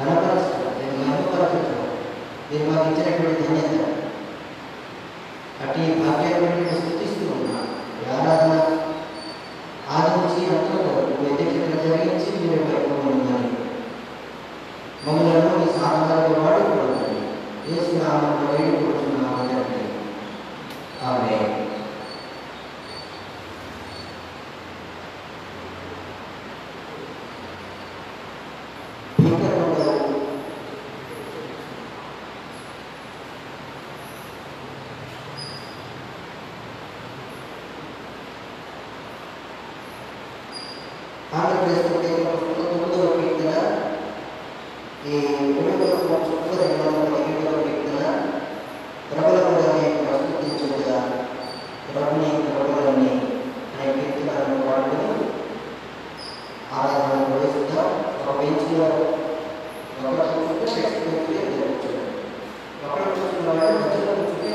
ఘనపరచడం, నేను మహిమపరచడం, మీరు మాకు ఇచ్చినటువంటి ధన్యత. అటు భాగ్యాన్ని బట్టి నేను స్థుతిస్తూ ఉన్నాను. ఈ ఆరాధన ఆది నుంచి అంతలో మీ అధ్యక్షతను జరిగించి మీరు మమ్మల్ని మమ్మల్ని మీ సాధనాలుగా వాడుకోవడం వేసుకున్నామని వేడుకుంటున్నామని అంటే ఆమె ఆంధ్రప్రదేశ్ కీర్తన ఈ 2:2 కీర్తన ప్రబలముగానే ప్రస్తుతించుగా ప్రభుని ప్రబలని అనే కీర్తనలను వాడుకొని ఆరాధన ప్రవేశిద్దాం. ఒక బెంచ్లో ఒకరు కూర్చుంటే నెక్స్ట్ బెంచ్లో ఇద్దరు కూర్చోండి. ఒకరు కూర్చున్న వాళ్ళు మధ్యలో కూర్చుంటే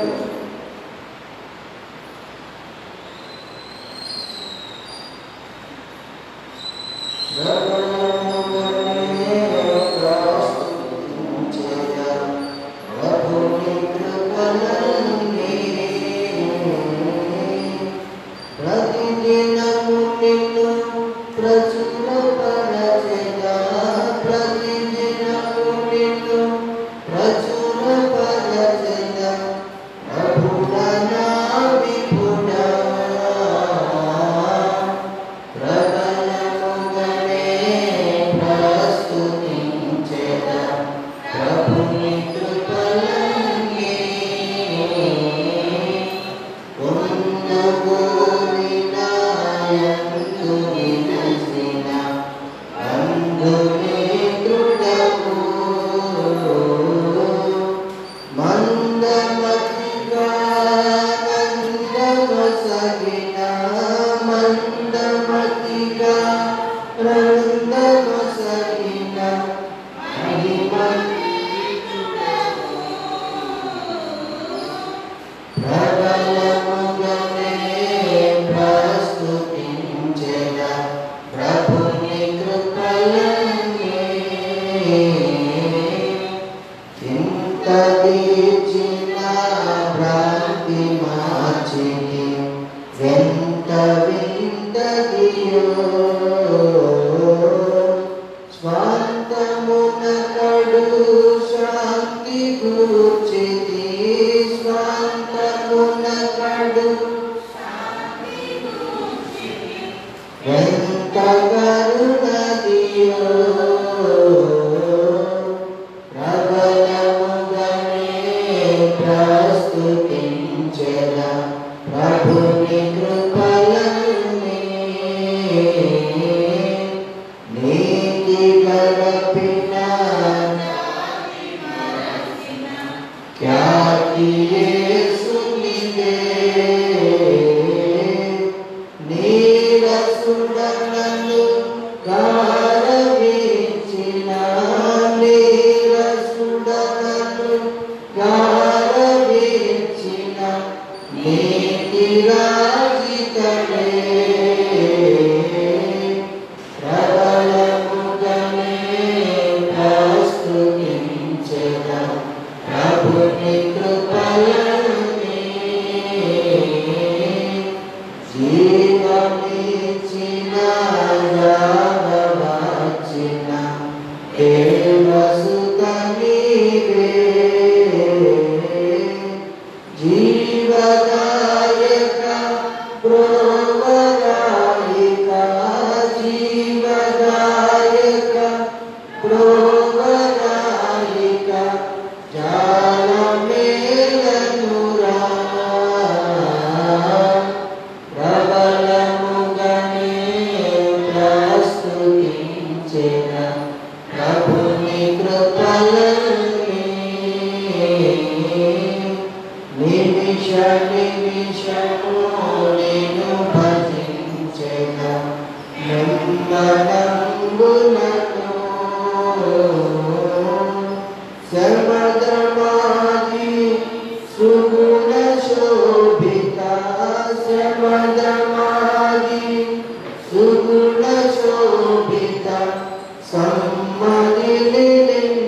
Summa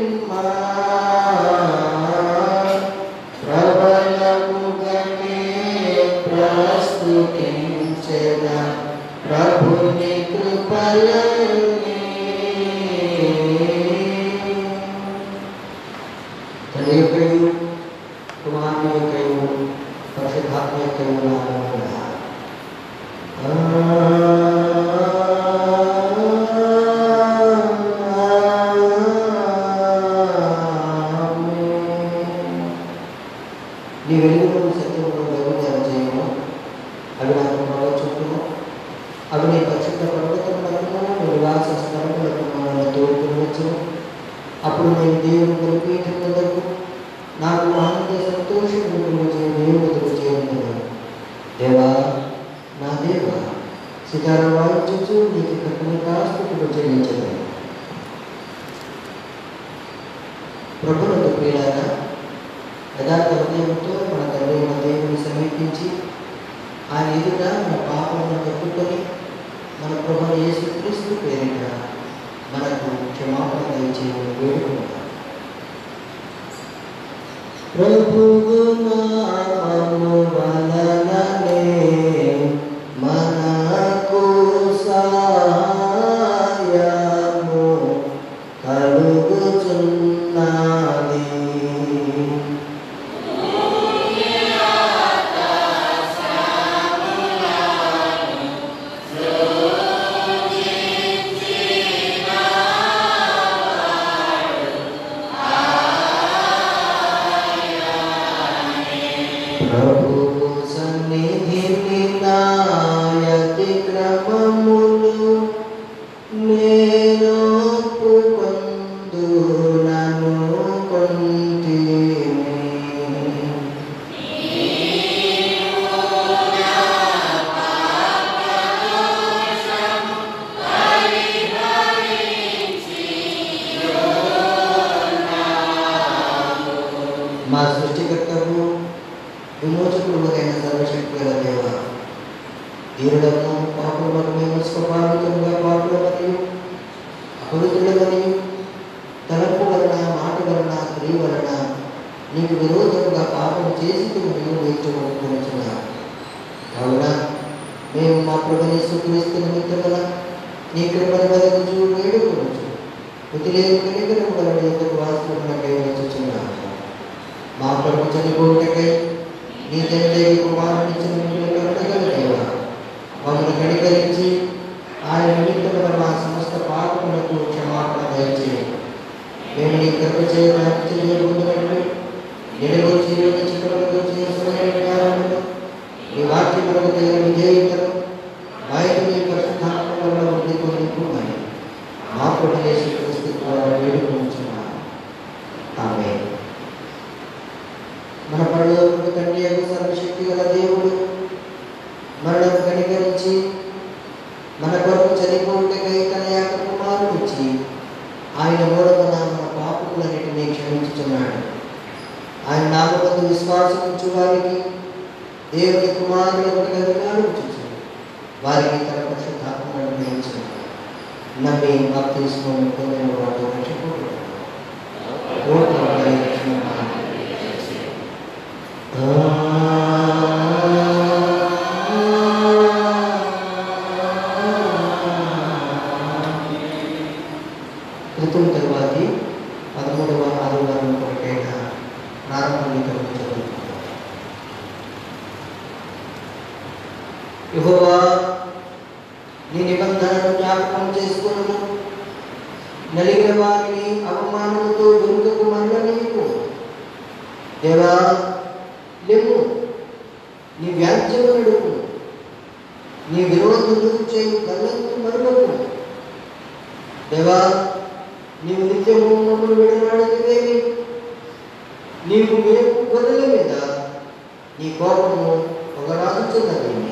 అప్పుడు నేను దేవుని బలిపీఠం వద్దకు నాకు ఆనంద సంతోషము దేవుడు చేయను. దేవా నా దేవా, సితారా వాయించు నీకు కృతజ్ఞతాస్తుతులు చెల్లించగలను. ప్రభువునందు ప్రియులారా, యథార్థ హృదయంతో మన తండ్రి అయిన దేవుని సమీపించి ఆయన ఎదుట మన పాపలను కప్పుకొని మన ప్రభువు యేసుక్రీస్తు పేరిట మనకు క్షమాపణ దయచేయమని వేడుకుంటాం. ప్రభువు నామము వలననే మనకు సహాయము కలుగుచున్నది. ప్రభువు సన్నిధిని నాయతి క్రమములు నేను ఒప్పుకొందునను కొంటిని. మా సృష్టికర్తవు విమోచకుడువైన సర్వశక్తి గల దేవ, దీనులను పాపులను మేము స్వభావికంగా పాపుల మరియు అపవిత్రుల మరియు తలంపు వలన, మాట వలన, క్రియ వలన నీకు విరోధంగా పాపం చేసి మేము నేర్చుకుంటున్నాం. కావున మేము మా ప్రభుని యేసుక్రీస్తు నిమిత్తమున నీ కృపను వదలుచు వేడుకొనుచు వదిలేని కనికరము వలన ఎందుకు వాస్తవమునకై వచ్చుచున్నాము. మా ప్రభు చనిపోవుటకై నీ తండ్రి కుమారునిచ్చిన కరుణగల దేవ, మమ్మల్ని కనికరించి ఆయన నిమిత్తమున మా సమస్త పాపములకు క్షమాపణ దయచేయండి. మేము నీ కృప చేయబోతున్నట్లు నిలగొచ్చి చిక్కులకు చేసుకునే జ్ఞానమును, నీ వాక్యములకు తగిన విధేయతను బయట నీ పరిశుద్ధాత్మలో ఉండిపోయి మా ప్రభు యేసుక్రీస్తు ద్వారా వేడుకొనుచున్నాము. ఆమేన్. మన పరలోకపు తండ్రి యొక్క సర్వశక్తి గల దేవుడు మనలను కనికరించి మన కొరకు చనిపోవుటకై తన యొక్క కుమారునిచ్చి ఆయన మూలమున మన పాపములన్నిటినీ క్షమించుచున్నాడు. ఆయన నామమందు విశ్వాసం ఉంచు వారికి దేవుని కుమారుడు అధికారించు వారికి తన పరిశుద్ధాత్మను అనుగ్రహించు. నమ్మి బాప్తిస్మం పొందిన వారు రక్షింపబడుతారు. ఋతువు తరువాతి 13వ ఆదివారం కొరకైన ప్రారంభాన్ని చదువుకుంటాం. యెహోవా నీ నిబంధనను జ్ఞాపకం చేసుకును, నలిగిన వారిని అవమానముతో వెనుకకు మరలనీయకు. దేవా లేవు, నీ వ్యాజ్యము నడుపు, నీ విరోధులు చేయు గల్లంతు మరువకు. దేవా నీవు నిత్యము మమ్మల్ని విడనాడేవేమి? నీవు మేము గొర్రెల మీద నీ కోపము పొగరాదుచున్నదేమి?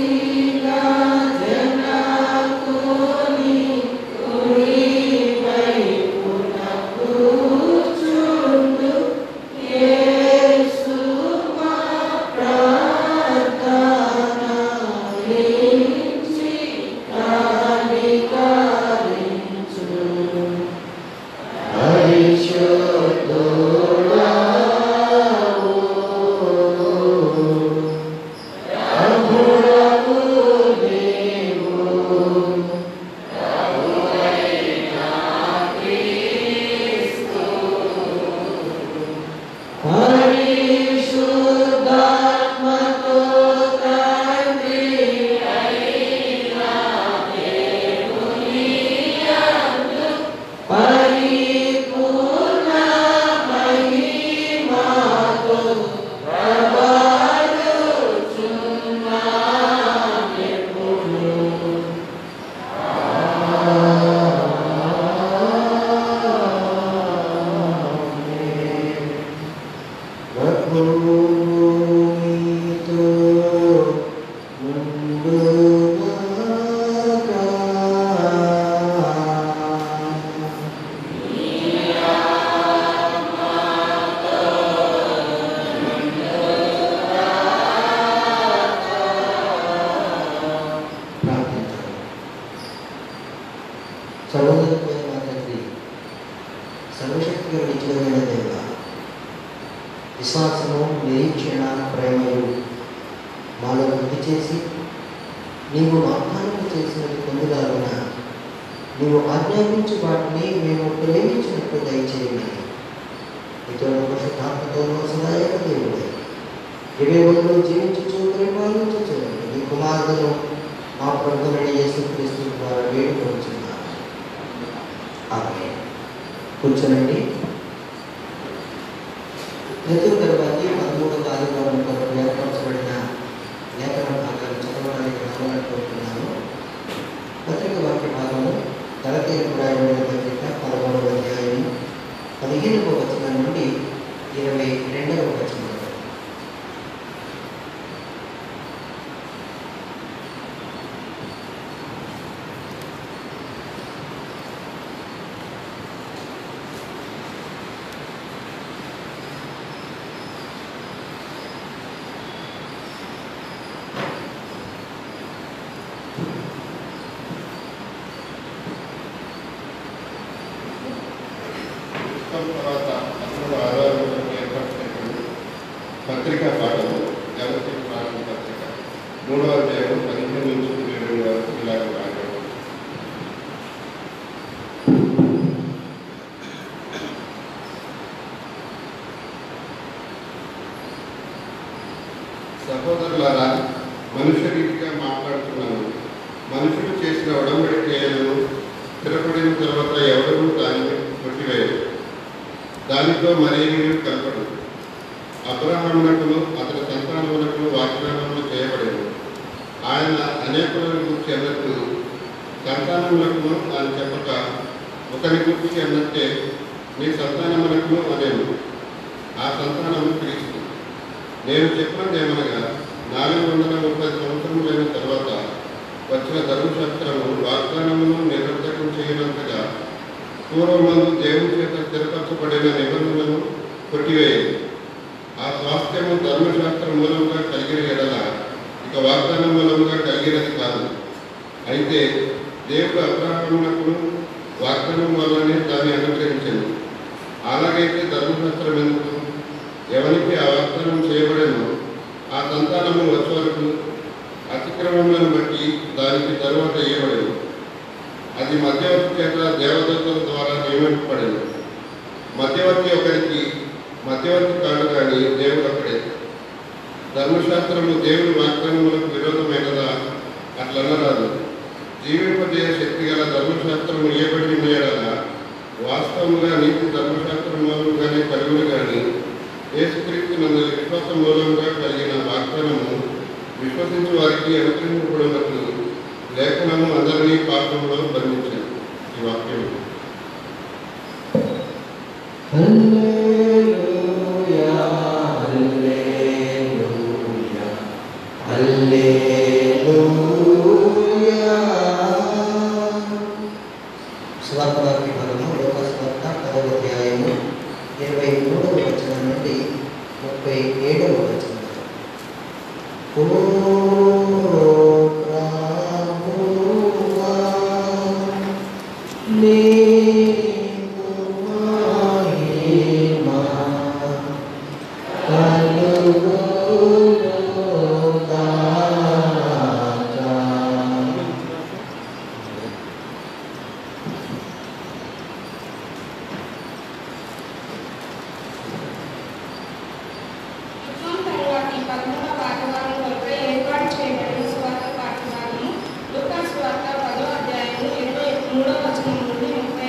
Wasilah janaku ni సర్వోన్నతమైన మా తండ్రి, సర్వశక్తిగా నిత్యమైన దేవ, విశ్వాసము, నిరీక్షణ, ప్రేమలు మాలో వృద్ధి చేసి నీవు వాగ్దానం చేసినట్టు పొందులాగున నీవు ఆజ్ఞాపించి వాటిని మేము ప్రేమించినట్టు దయచేయమని ఇతరుల పరిశుద్ధాత్మతోనూ సదాయక దేవుడే ఇవేవో జీవించు పరిపాలించు నీ కుమారులను మా ప్రభువుని యేసుక్రీస్తు ద్వారా వేడుకొంచున్నాను. ఆమేన్. కూర్చోనండి. నెల్లూరు గర్భానికి 13వ ఆదివారం కొరకు ఏర్పరచబడిన లేఖన భాగాలు చదవడానికి రావాలని కోరుతున్నాను. పత్రిక వాక్య భాగము గలతీయులకు రాయబడిన పత్రిక 11వ అధ్యాయం 15వ వచనం నుండి 22వ వచనం. తర్వాత అప్పుడు ఆధారం ఏర్పరచినటువంటి పత్రికా పాఠము గలతీయులకు రాసిన పత్రిక 3వ అధ్యాయం 15 నుంచి 22 వరకు ఇలాగ రాయబడింది. సహోదరులారా, మనుష్య రీతిగా మాట్లాడుతున్నాను. మనుషులు చేసిన ఉడంబడికలను స్థిరపడిన తర్వాత ఎవరూ దానిని కొట్టివేయరు, దానితో మరేమీ కలపడు. అబ్రహామునకును అతని సంతానమునకును వాగ్దానములు చేయబడేది. ఆయన అనేకులను గురించి అన్నట్టు సంతానమునకును ఆయన చెప్పక ఒకరి గురించి అన్నట్టే నీ సంతానమునకును అనేను. ఆ సంతానము క్రీస్తు. నేను చెప్పినదేమనగా 430 సంవత్సరములైన తర్వాత వచ్చిన ధర్మశాస్త్రము వాగ్దానమును నిరర్థకం చేయనంతగా పూర్వమందు దేవుని చేత స్థిరపరచబడిన నిబంధనలను కొట్టివేయదు. ఆ స్వాస్థ్యము ధర్మశాస్త్ర మూలంగా కలిగిన ఎడల ఇక వాగ్దానం మూలంగా కలిగినది కాదు. అయితే దేవుడు అబ్రహామునకును వాగ్దానం వల్లనే దాన్ని అనుగ్రహించింది. అలాగైతే ధర్మశాస్త్రం ఎందుకు? ఎవరికి ఆ వాగ్దానం చేయబడేనో ఆ సంతానము వచ్చే వరకు అతిక్రమములను బట్టి దానికి తరువాత ఇవ్వబడేది. అది మధ్యవర్తి చేత దేవదూతల ద్వారా నియమింపబడింది. మధ్యవర్తి ఒకరికి మధ్యవర్తి కాదు కానీ దేవుడు ఒకడే. ధర్మశాస్త్రము దేవుని వాగ్దానములకు విరోధమైనదా? అట్లనరాదు. జీవింపజేయ శక్తి గల ధర్మశాస్త్రము ఇవ్వబడి ఉన్నాయడలా వాస్తవముగా నీతి ధర్మశాస్త్రం మూలంగానే కలుగును కానీ యేసుక్రీస్తు నందు విశ్వాసం మూలంగా కలిగిన వాగ్దానము విశ్వసించే వారికి అనుగ్రహింపబడినట్లు లేఖనము అందరినీ పాపంలో బంధించింది. ఈ వాక్యం హల్లెలూయా హల్లెలూయా హల్లెలూయా. సువార్త వాక్య భాగము లూకా సువార్త 10వ అధ్యాయము 23వ వచనం నుండి 37వ వచనం. ఓ ప్రభువా నీకు మహిమ కలుగుగాక. తరువాతి 13వ ఆదివారం కొరకు ఏర్పాటు చేయబడిన సువార్త పాఠభాగము లూకా సువార్త 10వ అధ్యాయము 23వ వచనం నుండి 37వ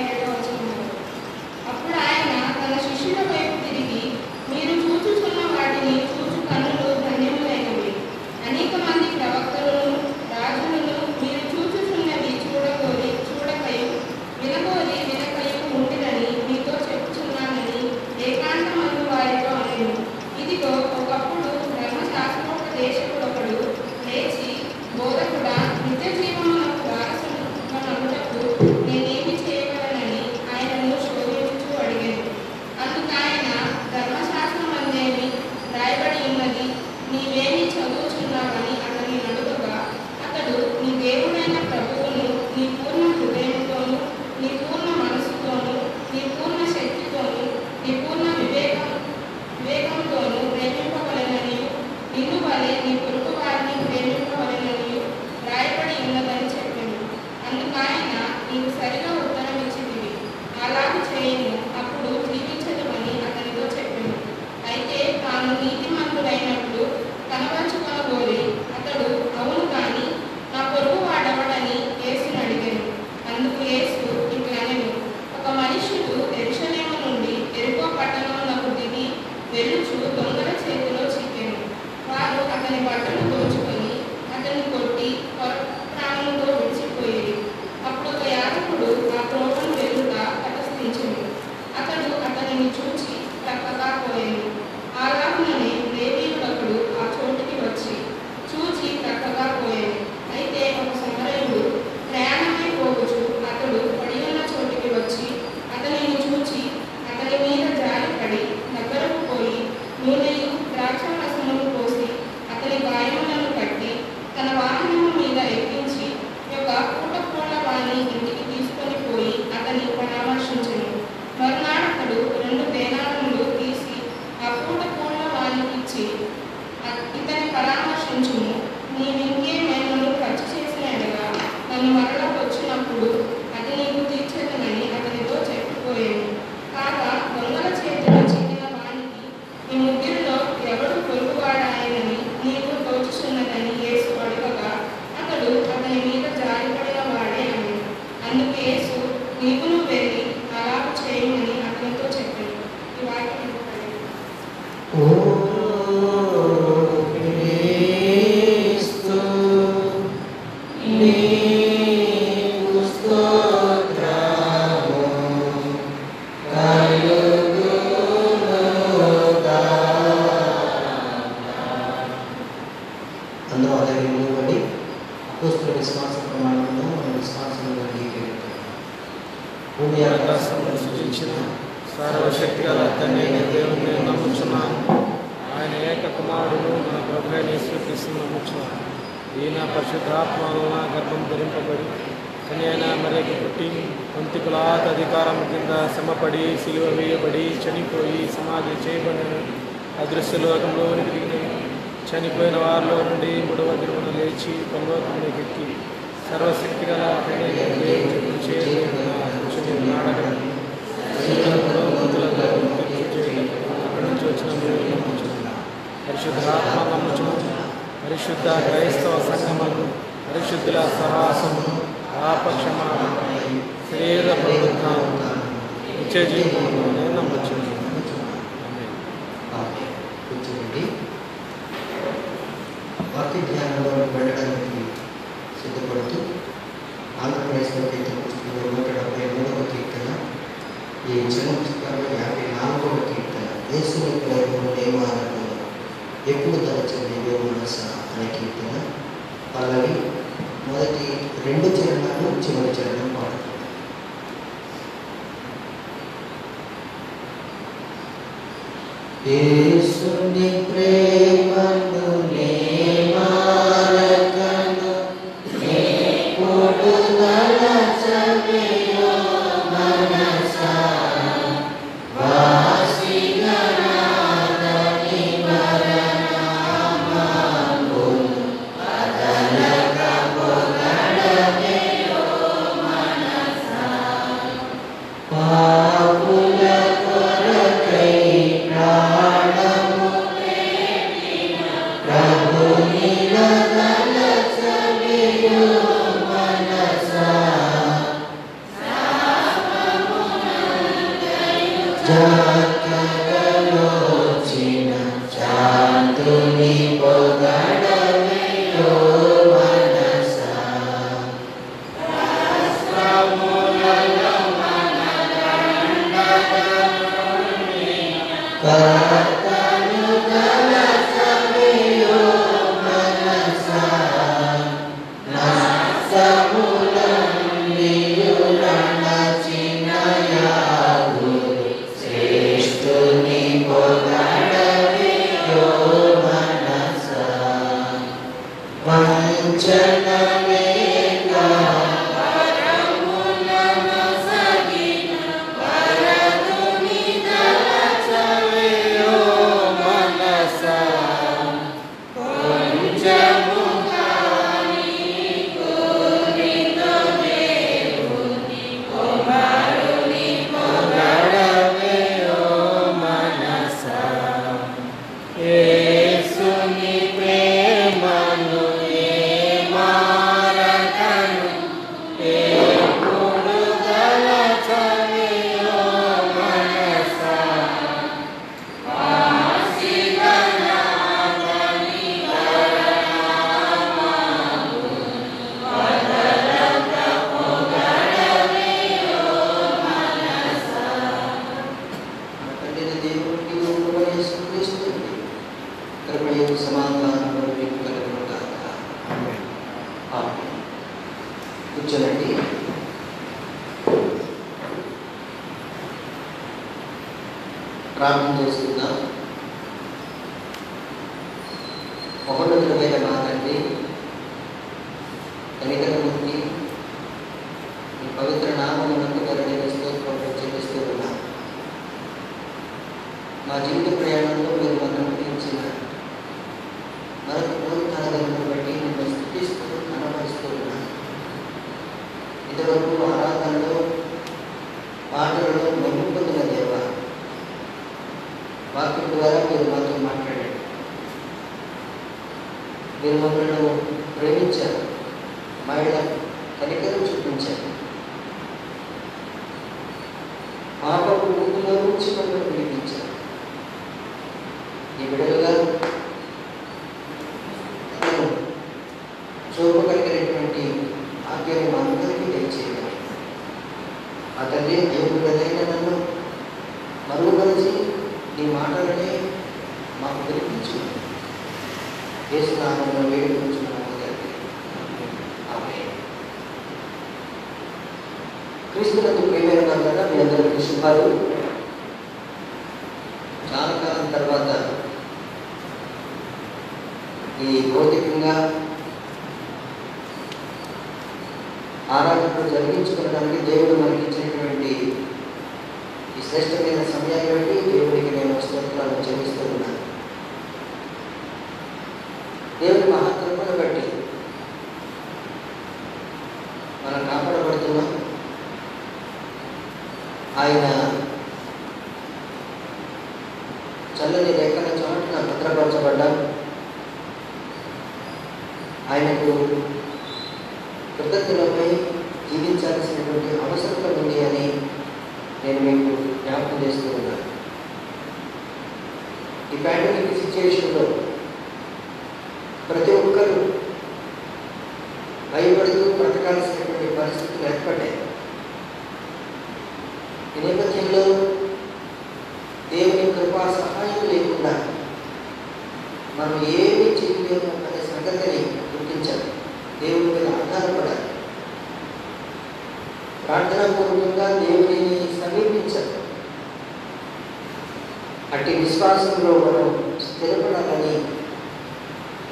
నీవు సరిగా ఉత్తరం ఇచ్చితివి. అలాగే చేయను, అప్పుడు జీవించదమని అతనితో చెప్పాను. అయితే తాను నీతిమంతుడైనట్లు కనబరుచుకొనగోరి అతడు, అవును కానీ నా పొరుగు వాడవడని యేసుని అడిగాను. అందుకు యేసు ఇట్లనెను, ఒక మనుష్యుడు యెరూషలేము నుండి యెరికో పట్టణమునకు దిగి వెళ్ళుచు దొంగల చేతిలో చిక్కెను. వారు అతని బట్టలు దోచుకొని అతన్ని కొట్టి ప్రాణంతో విడిచిపోయేది. అప్పుడు ఒక యాజకుడు ఆ త్రోవను వెళ్ళుట తటస్థించెను. అతడు అతనిని చూచి ప్రక్కగా పోయాను. అలాగుననే లేవీయుడొకడు ఆ చోటికి వచ్చి చూచి ప్రక్కగా పోయాను. అయితే ఒక సమరయుడు ప్రయాణమై పోవచ్చు అతడు పడి ఉన్న చోటికి వచ్చి అతనిని చూచి అతని మీద జారిపడి దగ్గరకు పోయి నూనెయు ద్రాక్షారసమును పోసి అతని గాయములను కట్టి తన వాహనము మీద ఎక్కించి ఒక పూటపూట వాణి ఇంటికి తీసుకొని పోయి అతని పరామర్శించెను. మరునాడు అతడు 2 దేనారములు తీసి ఆ పూటపూట వాణికిచ్చి, ఇతని పరామర్శించుము, నీవింకేమైనా ఖర్చు చేసిన ఎడగా నన్ను మరలా వచ్చినప్పుడు అది నీకు తీర్చేదనని అతనితో చెప్పిపోయాను. కాగా దొంగల చేతిలో చిక్కిన వానికి ఈ ముగ్గురిలో ఎవడు పొరుగువాడాయనని నీవు తోచుచున్నదని యేసు అడగగా అతడు అతని మీద జారిపడిన వాడే అని. అందుకు యేసు, నీవును వెళ్ళి అలాగ చేయమని అతనితో చెప్పాను. ఈ వాక్యం అందరూ అలాగే నిలబడి అపోస్తలుల విశ్వాస ప్రమాణంలో మన విశ్వాసంలో భూమి ఆకాశములను సృజించిన సర్వశక్తి గల తండ్రి అయిన దేవుని నమ్ముచున్నాను. ఆయన ఏక కుమారుడు మన ప్రభువైన యేసుక్రీస్తును నమ్ముచున్నాను. ఈయన పరిశుద్ధాత్మ వలన గర్భం ధరింపబడి కన్యైన మరియకు పుట్టి పొంతి పిలాతు అధికారం కింద శ్రమపడి సిలువ వేయబడి చనిపోయి సమాధి చేయబడిన అదృశ్య లోకంలోనికి దిగినవి. చనిపోయిన వారిలో నుండి 3వ దినమున లేచి పరలోకంలోకి ఎక్కి సర్వశక్తి గల తండ్రి అయిన దేవుని చేరుకున్న నాడగలను అక్కడి నుంచి వచ్చిన మీరు నమ్ముచున్నాను. పరిశుద్ధాత్మ నమ్ముచున్నాను. పరిశుద్ధ క్రైస్తవ సంఘమును, పరిశుద్ధుల సహవాసమును, పాపక్షమాపణ, శరీర పునరుద్ధానము, నిత్య జీవమును నేను నమ్ముచున్నాను. కూర్చోండి. వాక్య ధ్యానంలో వెళ్ళడానికి సిద్ధపడుతూ ఆంధ్రప్రదేశ్లో కీర్తన పుస్తకంలో 173వ కీర్తన, ఈ చిన్న పుస్తకంలో 54వ కీర్తన, యేసుని ప్రేమను నియమాలను ఎప్పుడు తలచండి మనస అనే కీర్తన. పల్లవి మొదటి 2 చరణాలు, చివరి చరణం పాడుతుంది. యేసుని ప్రేమను నియమాలను ఎప్పుడు తలచండియో మనస ప్రభు ప్రార్థన చేస్తున్నాం. మహోన్నతుడమైన మా తండ్రి, కనికరమూర్తి, ఈ పవిత్ర నామమునందు నేను స్తోత్రం చెల్లిస్తూ ఉన్నాను. మా జీవిత ప్రయాణంలో మీరు మనం గురించిన మరొక పునరుద్ధారణను బట్టి నిన్ను స్తుతిస్తూ కనపరుస్తూ ఉన్నాను. ఇంతవరకు ఆరాధనలో పాటలలో మహిమ పొందిన దేవ, వాక్యం ద్వారా మీరు మాతో మాట్లాడారు. మీరు మమ్మల్ని ప్రేమించారు, మహిళ కనికరం చూపించారు. పాపపు ఊపిలో నుంచి మమ్మల్ని పిలిపించారు. ఈ బిడ్డలుగా చూపగలిగినటువంటి ఆజ్ఞని మా అందరికీ దయచేయాలి. ఆ తండ్రి అయోగ్యుడైన నన్ను మరుగుపరిచి నీ మాటలనే మాకు వినిపించు. యేసునామములో వేడుకొంచున్నాము తండ్రి, ఆమేన్. క్రీస్తునందు ప్రియమైన వారులారా, మీ అందరికీ శుభాలు. చాలా కాలం తర్వాత ఈ భౌతికంగా ఆరాధనలు జరిగించుకోవడానికి దేవుడు మనకి ఇచ్చినటువంటి ఈ శ్రేష్టమైన సమయాన్ని బట్టి దేవుడికి నేను స్తోత్రాలు చెల్లిస్తూ ఉన్నాను. దేవుడి మహాకృపను బట్టి మనం కాపాడబడుతున్నాం. ఆయన చల్లని రెక్కల చోటున భద్రపరచబడ్డాం. ఆయనకు కృతజ్ఞతలపై జీవించాల్సినటువంటి అవసరం ఉంది అని నేను మీకు జ్ఞాపకం చేస్తూ ఉన్నాను. ఈ పాండమిక్ సిచ్యువేషన్లో ప్రతి ఒక్కరూ భయపడుతూ బ్రతకాల్సినటువంటి పరిస్థితులు ఏర్పడ్డాయి. ఈ నేపథ్యంలో దేవుని కృపా సహాయం లేకుండా మనం ఏమీ చేయలేము అనే సంగతిని గుర్తించాలి. దేవుని మీద ఆధారపడాలి. ప్రార్థనాపూర్వకంగా దేవుడిని సమీపించాలి. అట్టి విశ్వాసంలో మనం స్థిరపడాలని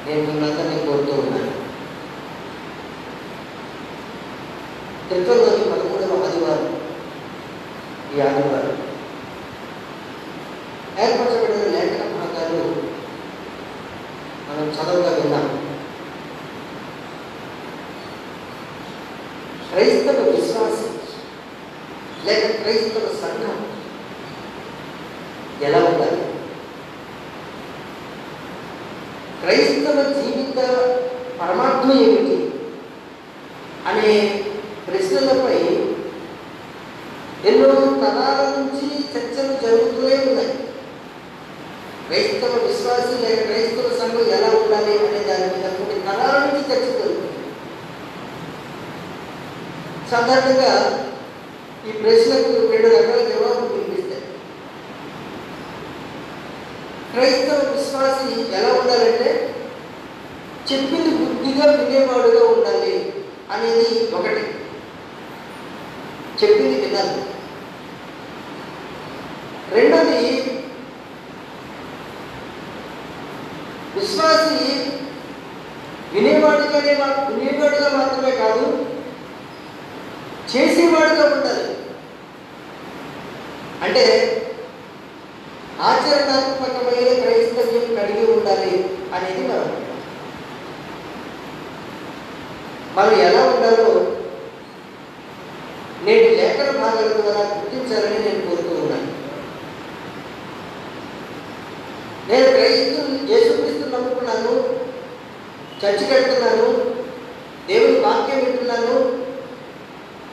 నేను మిమ్మల్ని కోరుతూ ఉన్నాను. త్రిత్వంలోని 13వ ఆదివారం, ఈ ఆదివారం ఏర్పరచబడిన లేఖన భాగాలు మనం చదవగా విన్నాం. క్రైస్తవ విశ్వాసం లేక క్రైస్తవ సంఘం ఎలా ఉండాలి, క్రైస్తవ జీవిత పరమార్థం ఏమిటి అనే ప్రశ్నలపై ఎన్నో తరాల నుంచి చర్చలు జరుగుతూనే ఉన్నాయి. క్రైస్తవ విశ్వాసం లేక క్రైస్తవ సంఘం ఎలా ఉండాలి అనే దాని మీద కొన్ని తరాల నుంచి చర్చ జరుగుతుంది. సాధారణంగా ఈ ప్రశ్నకు 2 రకాల జవాబులు వినిపిస్తాయి. క్రైస్తవ విశ్వాసి ఎలా ఉండాలంటే చెప్పింది బుద్ధిగా వినేవాడుగా ఉండాలి అనేది ఒకటి. చెప్పింది వినాలి. రెండోది, విశ్వాసి వినేవాడుగా మాత్రమే కాదు, చేసేవాడుగా ఉండాలి. అంటే ఆచరణాత్మకమైన క్రైస్తవ్యం కలిగి ఉండాలి అనేది మనం ఎలా ఉండాలో నేటి లేఖన భాగాల ద్వారా గుర్తించాలని నేను కోరుతూ ఉన్నాను. నేను యేసుక్రీస్తు నమ్ముకున్నాను, చర్చి కడుతున్నాను, దేవుని వాక్యం వింటున్నాను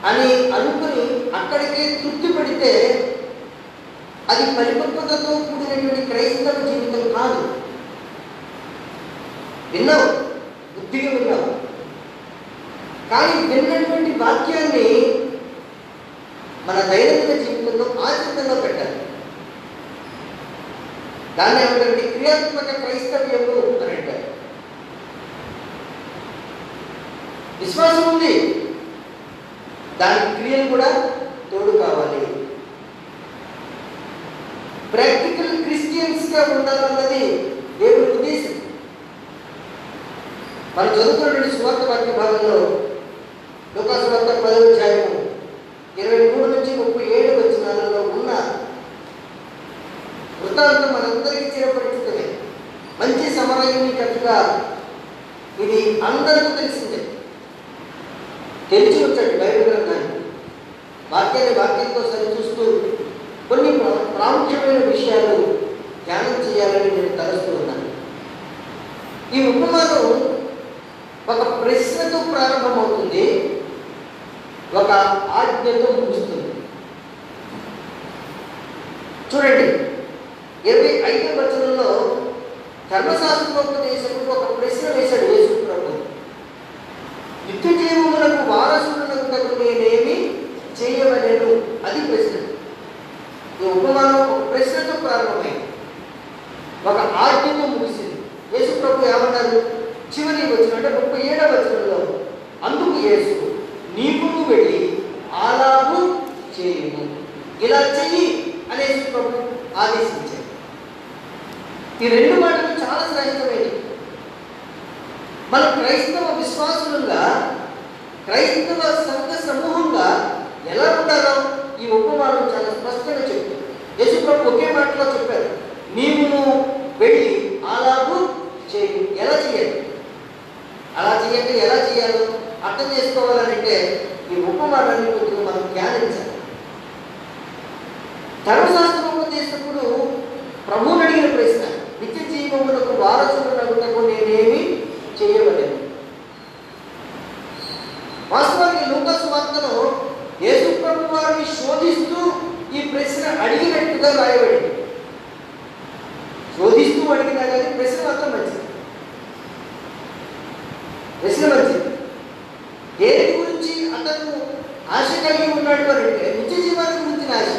అని అనుకుని అక్కడికే తృప్తి పడితే అది పరిపక్వతతో కూడినటువంటి క్రైస్తవ జీవితం కాదు. విన్నావు, బుద్ధిగా విన్నావు, కానీ విన్నటువంటి వాక్యాన్ని మన దైనందిన జీవితంలో ఆచరణలో పెట్టాలి. దాన్ని ఏమంటే క్రియాత్మక క్రైస్తవ్యము అని అంటారు. విశ్వాసం ఉంది, దానికి క్రియలు కూడా తోడు కావాలి. ప్రాక్టికల్ క్రిస్టియన్స్గా ఉండాలన్నది దేవుని ఉద్దేశం. మనం చదువుతున్నటువంటి సువార్త వాక్య భాగంలో లూకా సువార్త 10వ అధ్యాయము 23 నుంచి 37 వచనాలలో ఉన్న వృత్తాంతం మనందరికీ చిరపరిచితమే. మంచి సమరయునికట్టుగా ఇది అందరికీ తెలిసిందే. తెలిసి వచ్చాడు బైబిల్ గ్రంథాన్ని. వాక్యంతో సరిచూస్తూ కొన్ని ప్రాముఖ్యమైన విషయాలు ధ్యానం చేయాలని నేను తలుస్తూ ఉన్నాను. ఈ ఉపమానం ఒక ప్రశ్నతో ప్రారంభమవుతుంది, ఒక ఆజ్ఞతో ముగుస్తుంది. చూడండి, 25వ వచనంలో ధర్మశాస్త్రోపదేశకుడు ఒక ప్రశ్న వేశాడు యేసు ప్రభు. నిత్య జీవములకు వారసులకు నేనేమి చేయవలెను? అది ప్రశ్న. ఈ ఉపమానం ఒక ప్రశ్నతో ప్రారంభమైంది, ఒక ఆజ్ఞతో ముగిసింది. యేసు ప్రభు ఏమన్నారు? చివరి వచనం అంటే 37వ వచనంలో, అందుకు యేసు నీవును వెళ్ళి అలాగూ చేయము, ఇలా చెయ్యి అనేసి ప్రభు ఆదేశించారు. ఈ రెండు మాటలు చాలా శ్రేష్టమైనవి. మన క్రైస్తవ విశ్వాసులుగా, క్రైస్తవ సంఘ సమూహంగా ఎలా ఉండాలో ఈ ఉపమానం చాలా స్పష్టంగా చెప్తుంది. యేసు ప్రభు ఒకే మాటలో చెప్పారు, నీవును వెళ్ళి అలాగూ చేయి. ఎలా చేయాలి? అలా చేయండి. ఎలా చేయాలో అర్థం చేసుకోవాలంటే ఈ ఉపమానాన్ని కొద్దిగా మనం ధ్యానించాలి. ధర్మశాస్త్రోపదేశకుడు ప్రభువుని అడిగిన ప్రశ్న, నిత్య జీవములకు వారసులకు నేనేమి చేయవలేను? వాస్తవానికి లూకా సువార్తలో యేసు ప్రభు వారిని శోధిస్తూ ఈ ప్రశ్న అడిగినట్టుగా రాయబడింది. శోధిస్తూ అడిగినా కానీ ప్రశ్న మాత్రం మంచిది. ప్రశ్న మంచిది. దేని గురించి అతను ఆశ కలిగి ఉన్నాడు అంటే నిత్య జీవాన్ని గురించిన ఆశ.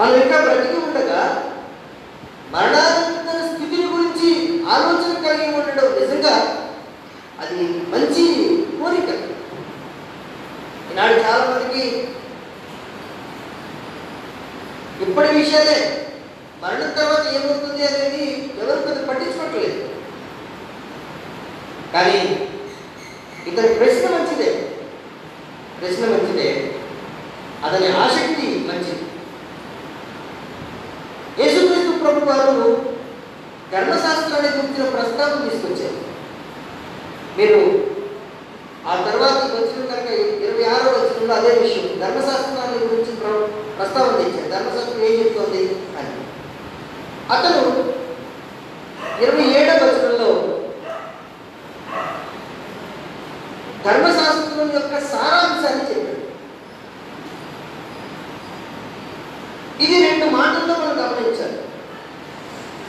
మనం ఇంకా బ్రతికి ఉండగా మరణానంతర స్థితిని గురించి ఆలోచన కలిగి ఉండడం నిజంగా అది మంచి కోరిక. ఈనాడు చాలా మందికి ఇప్పటి విషయాలే, మరణం తర్వాత ఏమవుతుంది అనేది ఎవరు పెద్ద పట్టించుకోవట్లేదు. కానీ ఇతని ప్రశ్న మంచిదే, ప్రశ్న మంచిదే, అతని ఆసక్తి మంచిది. యేసుక్రీస్తు ప్రభు వారు ధర్మశాస్త్రాన్ని గురించిన ప్రస్తావన తీసుకొచ్చారు. మీరు ఆ తర్వాత వచ్చిన కనుక 26వ వచనంలో అదే విషయం, ధర్మశాస్త్రాన్ని గురించి ప్రస్తావన ఇచ్చారు. ధర్మశాస్త్రం ఏం చెప్తోంది అని. అతను 27వ వచనంలో ధర్మశాస్త్రం యొక్క సారాంశాన్ని చెప్పాడు. ఇది 2 మాటల్లో మనం గమనించాలి.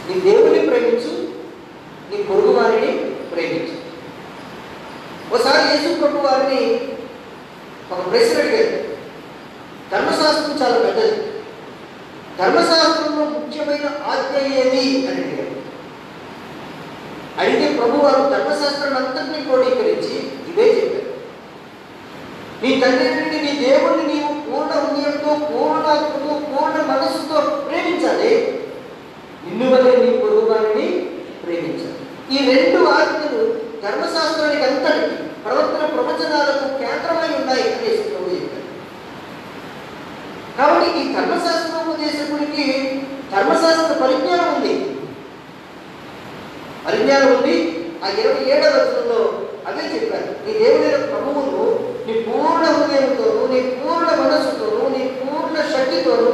నీ దేవుని ప్రేమించు, నీ పొరుగు వారిని ప్రేమించు. ఒకసారి యేసు ప్రభు వారిని ఒక ప్రశ్న అడిగారు. ధర్మశాస్త్రం చాలా పెద్దది, ధర్మశాస్త్రంలో ముఖ్యమైన ఆజ్ఞ ఏది అని అడిగారు. అడిగితే ప్రభు వారు ధర్మశాస్త్రాన్ని అంతటినీ క్రోడీకరించి ఇవే చెప్పారు. నీ తండ్రి నుండి నీ దేవుడిని నీవు పూర్ణ హృదయంతో, పూర్ణాత్మతో, పూర్ణ మనస్సుతో ప్రేమించాలి, నిన్ను వలె నీ పొరుగు వారిని ప్రేమించాలి. ఈ 2 ఆజ్ఞలు ధర్మశాస్త్రానికి అంతటికి, ప్రవర్తన ప్రవచనాలకు కేంద్రమై ఉన్నాయి అనేసి ప్రభు చెప్పారు. కాబట్టి ఈ ధర్మశాస్త్రోపదేశకుడికి ధర్మశాస్త్ర పరిజ్ఞానం ఉంది. ఆ 27వ వచనంలో అదే చెప్పారు. నీ దేవుడైన ప్రభువును నీ పూర్ణ హృదయంతోనూ, నీ పూర్ణ మనస్సుతోనూ, నీ పూర్ణ శక్తితోనూ,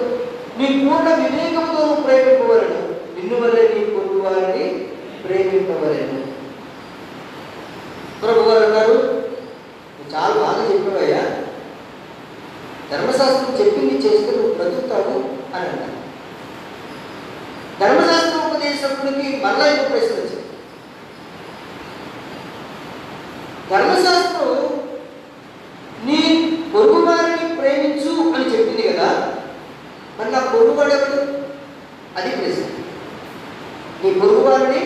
నీ పూర్ణ వివేకంతోనూ ప్రేమింపవలను, నిన్ను వలె నీ పొరుగు వారిని ప్రేమింపవలను. ప్రభు వారు అన్నారు, నువ్వు చాలా బాగా చెప్పావయ్యా, ధర్మశాస్త్రం చెప్పింది చేస్తే నువ్వు బ్రతుకుతావు అని అన్నారు. ధర్మశాస్త్రోపదేశకుడికి మళ్ళా ఇంకో ప్రశ్న వచ్చింది. ధర్మశాస్త్రం నీ పొరుగు వారిని ప్రేమించు అని చెప్పింది కదా, మరి నా పొరుగువాడెవడు? అది ప్రశ్న. నీ పొరుగు వారిని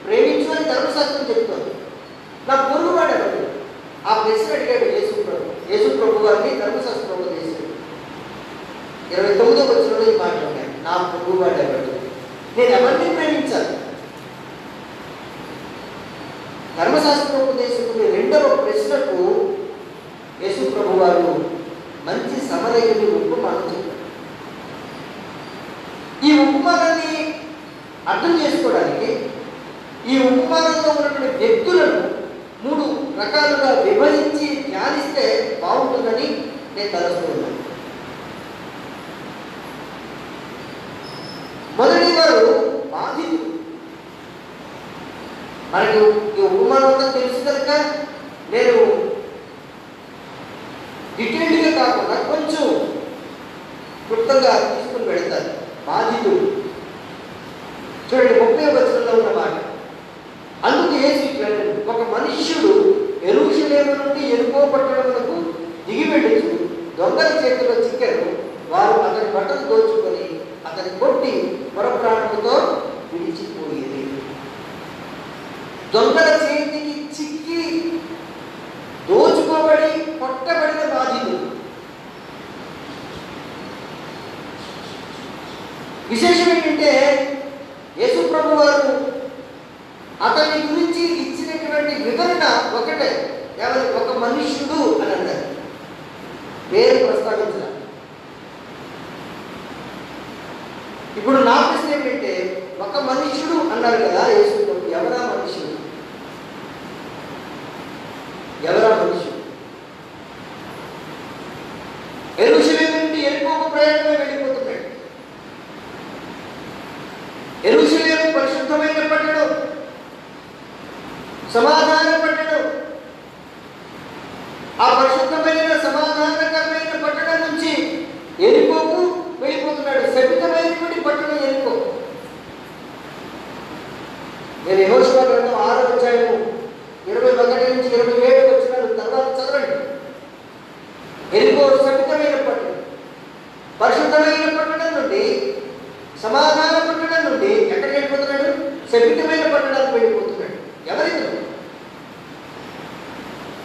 ప్రేమించు అని ధర్మశాస్త్రం చెప్తుంది, నా పొరుగువాడెవడు? ఆ ప్రశ్న అడిగాడు యేసు ప్రభు. యేసు ప్రభు వారిని ధర్మశాస్త్రం చేశాడు. 29వ కూడా ఈ మాట ఉన్నాయి, నా పొరుగు వాడు ఎవరు, నేను ఎవరిని ప్రేమించాలి. ధర్మశాస్త్రోపదేశకుని రెండవ ప్రశ్నకు యేసు ప్రభు వారు మంచి సమరయుని ఉపమానం చెప్పారు. ఈ ఉపమానాన్ని అర్థం చేసుకోవడానికి ఈ ఉపమానంలో ఉన్నటువంటి వ్యక్తులను 3 రకాలుగా విభజించి ధ్యానిస్తే బాగుంటుందని నేను తలుస్తున్నాను. మొదటి వారు బాధితులు. మనకు ఈ ఉపమానంతో తెలుసు కనుక నేను డీటెయిల్డ్గా కాకుండా కొంచెం క్లుప్తంగా తీసుకుని వెళ్తాను. బాధితుడు చూడండి, 30వ వచనంలో ఉన్న మాట. అందుకు యేసు ఇట్లనెను, ఒక మనుష్యుడు యెరూషలేము నుండి యెరికో పట్టణమునకు దిగి వెళ్ళుచు దొంగల చేతిలో చిక్కెను. వారు అతని బట్టలు దోచుకొని అతని కొట్టి పొరప్రాణముతో విడిచిపోయేది. దొంగల చేతికి చిక్కి దోచుకోబడి కొట్టబడిన బాధితుడు. విశేషం ఏంటంటే యేసు ప్రభు వారు అతని గురించి ఇచ్చినటువంటి వివరణ ఒకటే, ఎవరి ఒక మనుష్యుడు అని అన్నారు, పేరు ప్రస్తావించారు. ఇప్పుడు నా ప్రశ్న ఏమిటంటే, ఒక మనుష్యుడు అన్నారు కదా యేసు ప్రభు, ఎవరా మనుష్యుడు? ఎవరా మనుష్యుడు? యెరూషలేము నుండి యెరికోకు ప్రయాణమే వెళ్ళిపోతున్నాడు. యెరూషలేము పరిశుద్ధమైన పట్టణం, సమాధాన పట్టణం. ఆ పరిశుద్ధమైన సమాధానకరమైన పట్టణం నుంచి యెరికోకు వెళ్ళిపోతున్నాడు. శపితమైనటువంటి పట్టణం యెరికో. నేను యెహోషువ గ్రంథం 6వ అధ్యాయము 21 నుంచి 27 వచనాలు తర్వాత చదవండి. యెరికో శపితమైన పట్టణం. పరిశుద్ధమైన పట్టణం నుండి, సమాధాన పట్టణం నుండి ఎక్కడికి వెళ్ళిపోతున్నాడు? శపితమైన పట్టణానికి వెళ్ళిపోతున్నాడు. ఎవరికి?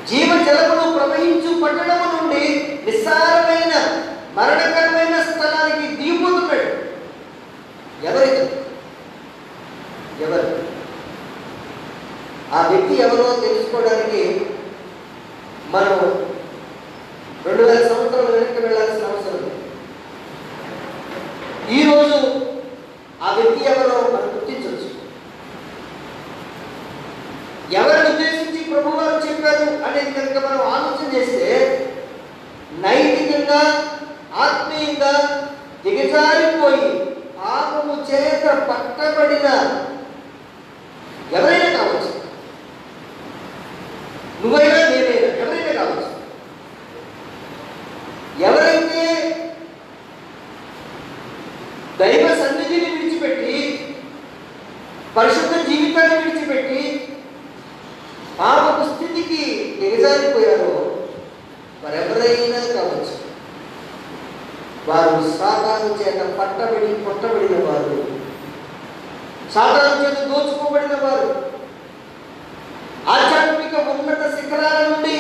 జీవ జలములు ప్రవహించు పట్టణము నుండి నిస్సారమైన మరణకరమైన స్థలానికి దిగిపోతున్నాడు. ఎవరికి? ఎవరు? ఆ వ్యక్తి ఎవరో తెలుసుకోవడానికి మనం 2000 సంవత్సరాల వెనక్కి వెళ్ళాల్సిన అవసరం ఉంది. ఈరోజు ఆ వ్యక్తి ఎవరో మనం గుర్తించవచ్చు. ఎవరిని ఉద్దేశించి ప్రభు వారు చెప్పారు అనేది కనుక మనం ఆలోచన చేస్తే, నైతికంగా ఆత్మీయంగా దిగజారిపోయి పాపము చేత పట్టబడిన ఎవరైనా కావచ్చు, నువ్వైనా నేనైనా ఎవరైనా కావచ్చు. ఎవరైతే దైవ సన్నిధిని విడిచిపెట్టి, పరిశుద్ధ జీవితాన్ని విడిచిపెట్టి పాపపు స్థితికి దిగజారిపోయారో వారెవరైనా కావచ్చు, వారు సాతాను చేత కొట్టబడిన వారు, సాతాను చేత దోచుకోబడిన వారు, ఆధ్యాత్మిక ఉన్నత శిఖరాల నుండి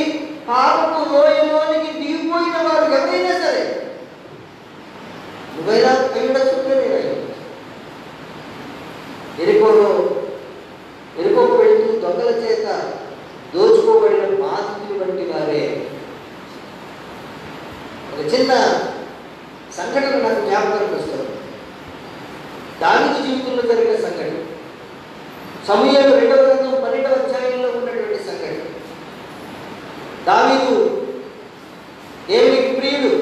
పాపపు లోయలోనికి దిగిపోయిన వారు ఎవరైనా సరే, నువ్వైనా అయ్యుండొచ్చు, ఎరుకోకు వెళ్తూ దొంగల చేత దోచుకోబడిన బాధితులు వంటి వారే. ఒక చిన్న సంఘటన నాకు జ్ఞాపకానికి వస్తుంది. దావీదు జీవితంలో జరిగిన సంఘటన, సమూయేలు 2వ గ్రంథం 12వ అధ్యాయంలో ఉన్నటువంటి సంఘటన. దావీదు దేవునికి ప్రియుడు,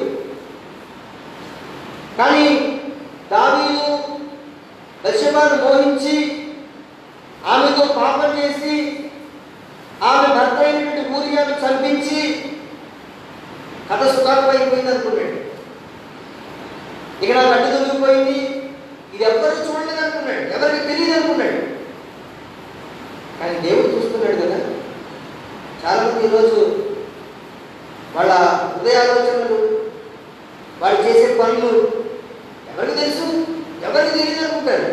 కానీ దావీదు బత్షెబాను మోహించి ఆమెతో పాపం చేసి ఆమె భర్త అయినటువంటి ఊరియాను చంపించి కథ సుఖాలు అయిపోయింది అనుకున్నాడు. ఇక నాకు అడ్డు దొరికిపోయింది, ఇది ఎవరు చూడలేదు అనుకున్నాడు, ఎవరికి తెలియదు అనుకున్నాడు. కానీ దేవుడు చూస్తున్నాడు కదా. చాలామంది ఈరోజు వాళ్ళ హృదయ ఆలోచనలు, వాళ్ళు చేసే పనులు ఎవరికి తెలుసు, ఎవరికి తెలియదు అనుకుంటారు.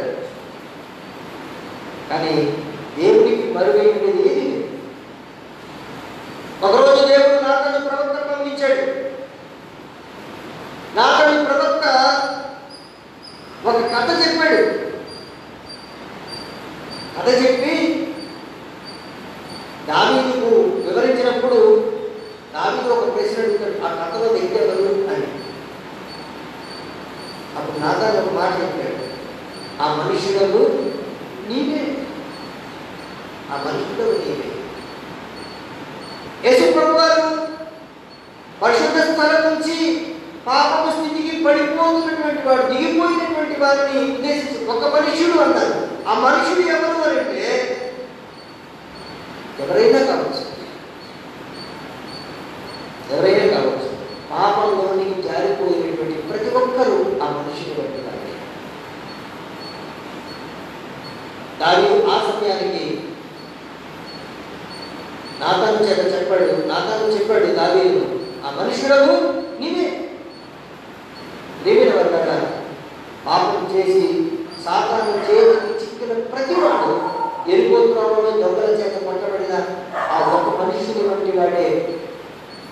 కానీ దేవుడికి మరుగైనది ఏది లేదు. ఒకరోజు దేవుడు నాతను ప్రవక్త పంపించాడు. నాతను ప్రవక్త కథ చెప్పాడు. కథ చెప్పి దావీదుకు వివరించినప్పుడు దావీదు ఒక ప్రశ్న అడుగుతాడు, ఆ కథలో వ్యక్తి ఎవరు అని. అప్పుడు నాతాను ఒక మాట చెప్పాడు, ఆ మనుషులకు నీవే, ఆ మనుషులకు నీవే. యేసు ప్రభు వారు పరిశుద్ధ స్థలం నుంచి పాపపు స్థితికి పడిపోతున్నటువంటి వాడు, దిగిపోయినటువంటి వారిని ఉద్దేశించి ఒక మనుషుడు అన్నారు. ఆ మనుషుడు ఎవరు అంటే ఎవరైనా కావచ్చు, ఎవరైనా కావచ్చు. పాపంలోనికి జారిపోయినటువంటి ప్రతి ఒక్కరూ ఆ మనుషుడు వంటి వారే. దావీదు ఆ సమయానికి నాతాను చెప్పాడు దావీదు, ఆ మనుషుడము నీవే. దేవిన వల్ల పాపం చేసి సాతాను చేతికి చిక్కిన ప్రతి వాడు ఎరుగోత్రంలో దొంగల చేత కొట్టబడిన ఆ ఒక మనుషుని వంటి వాడే.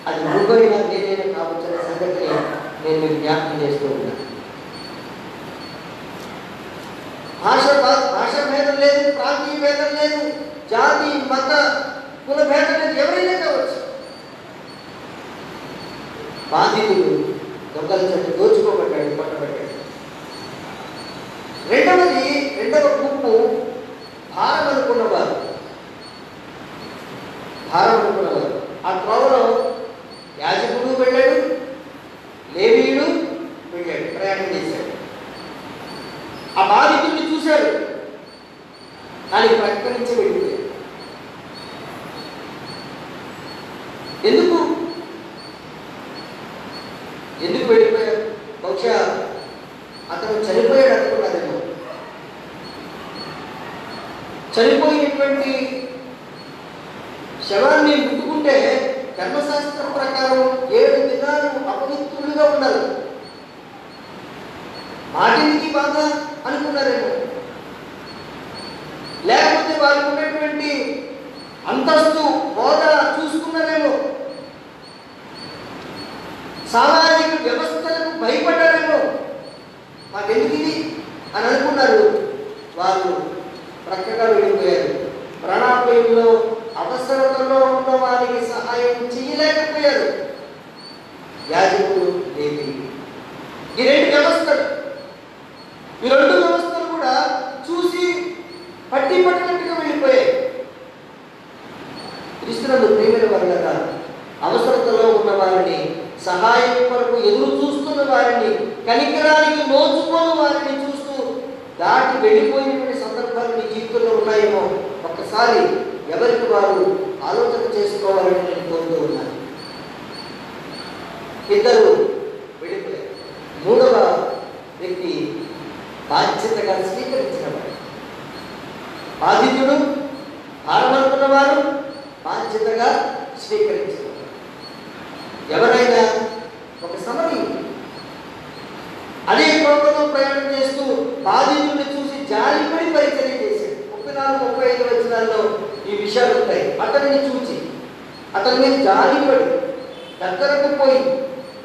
అది నువ్వైనా నేనైనా కావచ్చనే సంగతిని నేను మీకు జ్ఞాపకం చేస్తూ ఉన్నాను. భాష భేదం లేదు, ప్రాంతీయ భేదం లేదు, జాతి మత కుల భేదం లేదు, ఎవరైనా కావచ్చు. బాధితుడు దొంగల చేత దోచుకోబడ్డాడు, పట్టబడ్డాడు. రెండవ గుంపు భారం అనుకున్నవారు. ఆ త్రోవలో యాజకుడు వెళ్ళాడు, లేవీయుడు వెళ్ళాడు, ప్రయాణం చేశాడు. ఆ బాధితుడిని చూశాడు, దానికి ప్రకటించి వెళ్ళిపోయాడు. ఎందుకు వెళ్ళిపోయారు? బహుశా అతను చనిపోయాడు అనుకున్నారేమో. చనిపోయినటువంటి శవాన్ని ముట్టుకుంటే ధర్మశాస్త్రం ప్రకారం 7 దినాలు అపవిత్రులుగా ఉండాలి. మాటికి బాధ అనుకున్నారేమో, లేకపోతే వారికి ఉన్నటువంటి అంతస్తు హోదా చూసుకున్నారేమో, సామాజిక వ్యవస్థలకు భయపడ్డారేమో. మాకెందుకు ఇది అని అనుకున్నారు. వారు ప్రక్కగా వెళ్ళిపోయారు. ప్రాణాపాయంలో అవసరతలో ఉన్న వారికి సహాయం చేయలేకపోయారు. యాజకుడు లేవి, ఈ 2 వ్యవస్థలు, ఈ 2 వ్యవస్థలు కూడా చూసి పట్టినట్టుగా వెళ్ళిపోయాయి. క్రీస్తునందు ప్రేమైన వారులారా, అవసరతలో ఉన్న వారిని, సహాయం కొరకు ఎదురు చూస్తున్న వారిని, కనికరానికి నోచుకోని వారిని చూస్తూ దాటి వెళ్ళిపోయినటువంటి సందర్భాలు మీ జీవితంలో ఉన్నాయేమో. ఒక్కసారి ఎవరికి వారు ఆలోచన చేసుకోవాలని నేను కోరుతూ ఉన్నాను. 2 వెళ్ళిపోయారు. 3వ వ్యక్తి బాధ్యతగా స్వీకరించిన వాడు. బాధితుడు, భారమనుకున్న వారు బాధ్యతగా స్వీకరించిన వారు. ఎవరైనా ఒక సమరీయుడు అదే కోపంలో ప్రయాణం చేస్తూ బాధితుడిని చూసి జాలిపడి పరిచర్య చేశాడు. 34-35 వచనాల్లో ఈ విషయాలు ఉంటాయి. అతన్ని చూచి అతన్ని జాలిపడి దగ్గరకు పోయి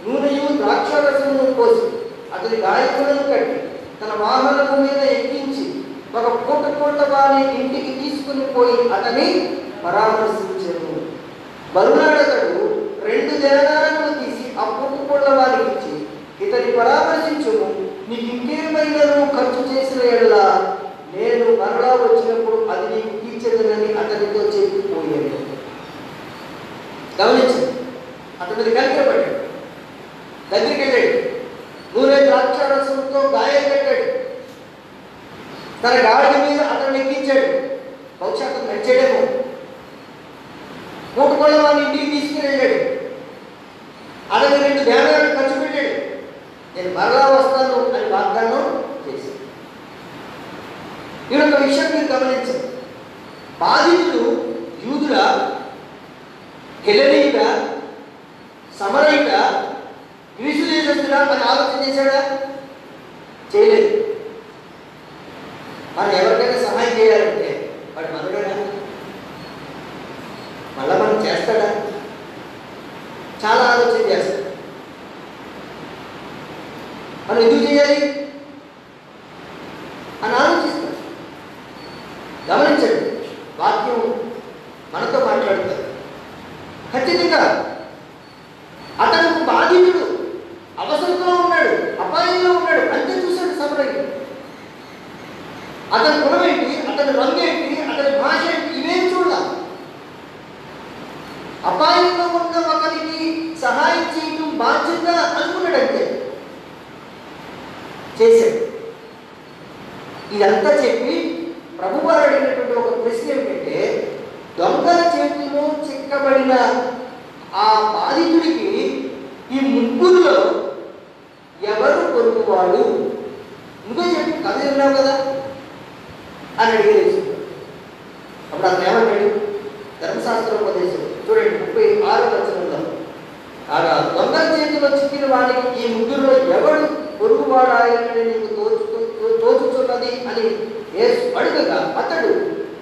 నూనెయు ద్రాక్షారసమును పోసి అతని గాయకులను కట్టి తన వాహనము మీద ఎక్కించి ఒక పూట వారి ఇంటికి తీసుకుని పోయి అతని పరామర్శించాడు. బరునాడతడు 2 దేనారములు తీసి ఆ పూట వారికి ఇచ్చి, ఇతని పరామర్శించుము, నీకు ఇంకేమైనా ఖర్చు చేసిన ఎడల నేను మరలా వచ్చినప్పుడు అది నీకు తీర్చదనని అతనితో చెప్పిపోయాడు. గమనించు, అతని కనికరపడ్డాడు, దగ్గరికి వెళ్ళాడు, నూనె ద్రాక్షారసంతో గాయం కట్టాడు, తన గాడి మీద అతను ఎక్కించాడు. బహుశా అతను నడిచాడేమో. పూటకొళ్ళ వాడిని ఇంటికి తీసుకుని వెళ్ళాడు. అతను 2 దేనాలను ఖర్చు పెట్టాడు. నేను మరలా వస్తాను అని వాగ్దానం చేశాడు. ఈ యొక్క విషయం మీరు గమనించండి. బాధితుడు యూదుడా, గలిలయుడా, సమరయుడా, గ్రీసు దేశస్థుడా అని ఆలోచన చేశాడా? చేయలేదు. మనం ఎవరికైనా సహాయం చేయాలంటే వాడు మనడేనా? మళ్ళా మనం చేస్తాడా? చాలా ఆలోచన చేస్తాడు. మనం ఎందుకు చేయాలి? అతని గుణం ఏంటి, అతని రంగు ఏంటి, అతని భాష ఏంటి, ఇవేం చూడాలి. అపాయంలో ఉన్న ఒకరికి సహాయం చేయడం బాధ్యత అనుకున్నాడంటే చేశాడు. ఇదంతా చెప్పి ప్రభువారు అడిగినటువంటి ఒక ప్రశ్న ఏమిటంటే, దొంగల చేతిలో చిక్కబడిన ఆ బాధితుడికి ఈ ముగ్గురులో ఎవరు పొరుగువాడు? నువ్వే చెప్పి కథ విన్నావు కదా అని అడిగేది. అప్పుడు అతను ఏమన్నాడు? ధర్మశాస్త్రోపదేశం చూడండి 36వ వచనంలో, దొంగల చేతిలో చిక్కిన వాడికి ఈ ముగ్గురులో ఎవడు పొరుగువాడాయని నీకు తోచుచున్నది అని యేసు అడుగగా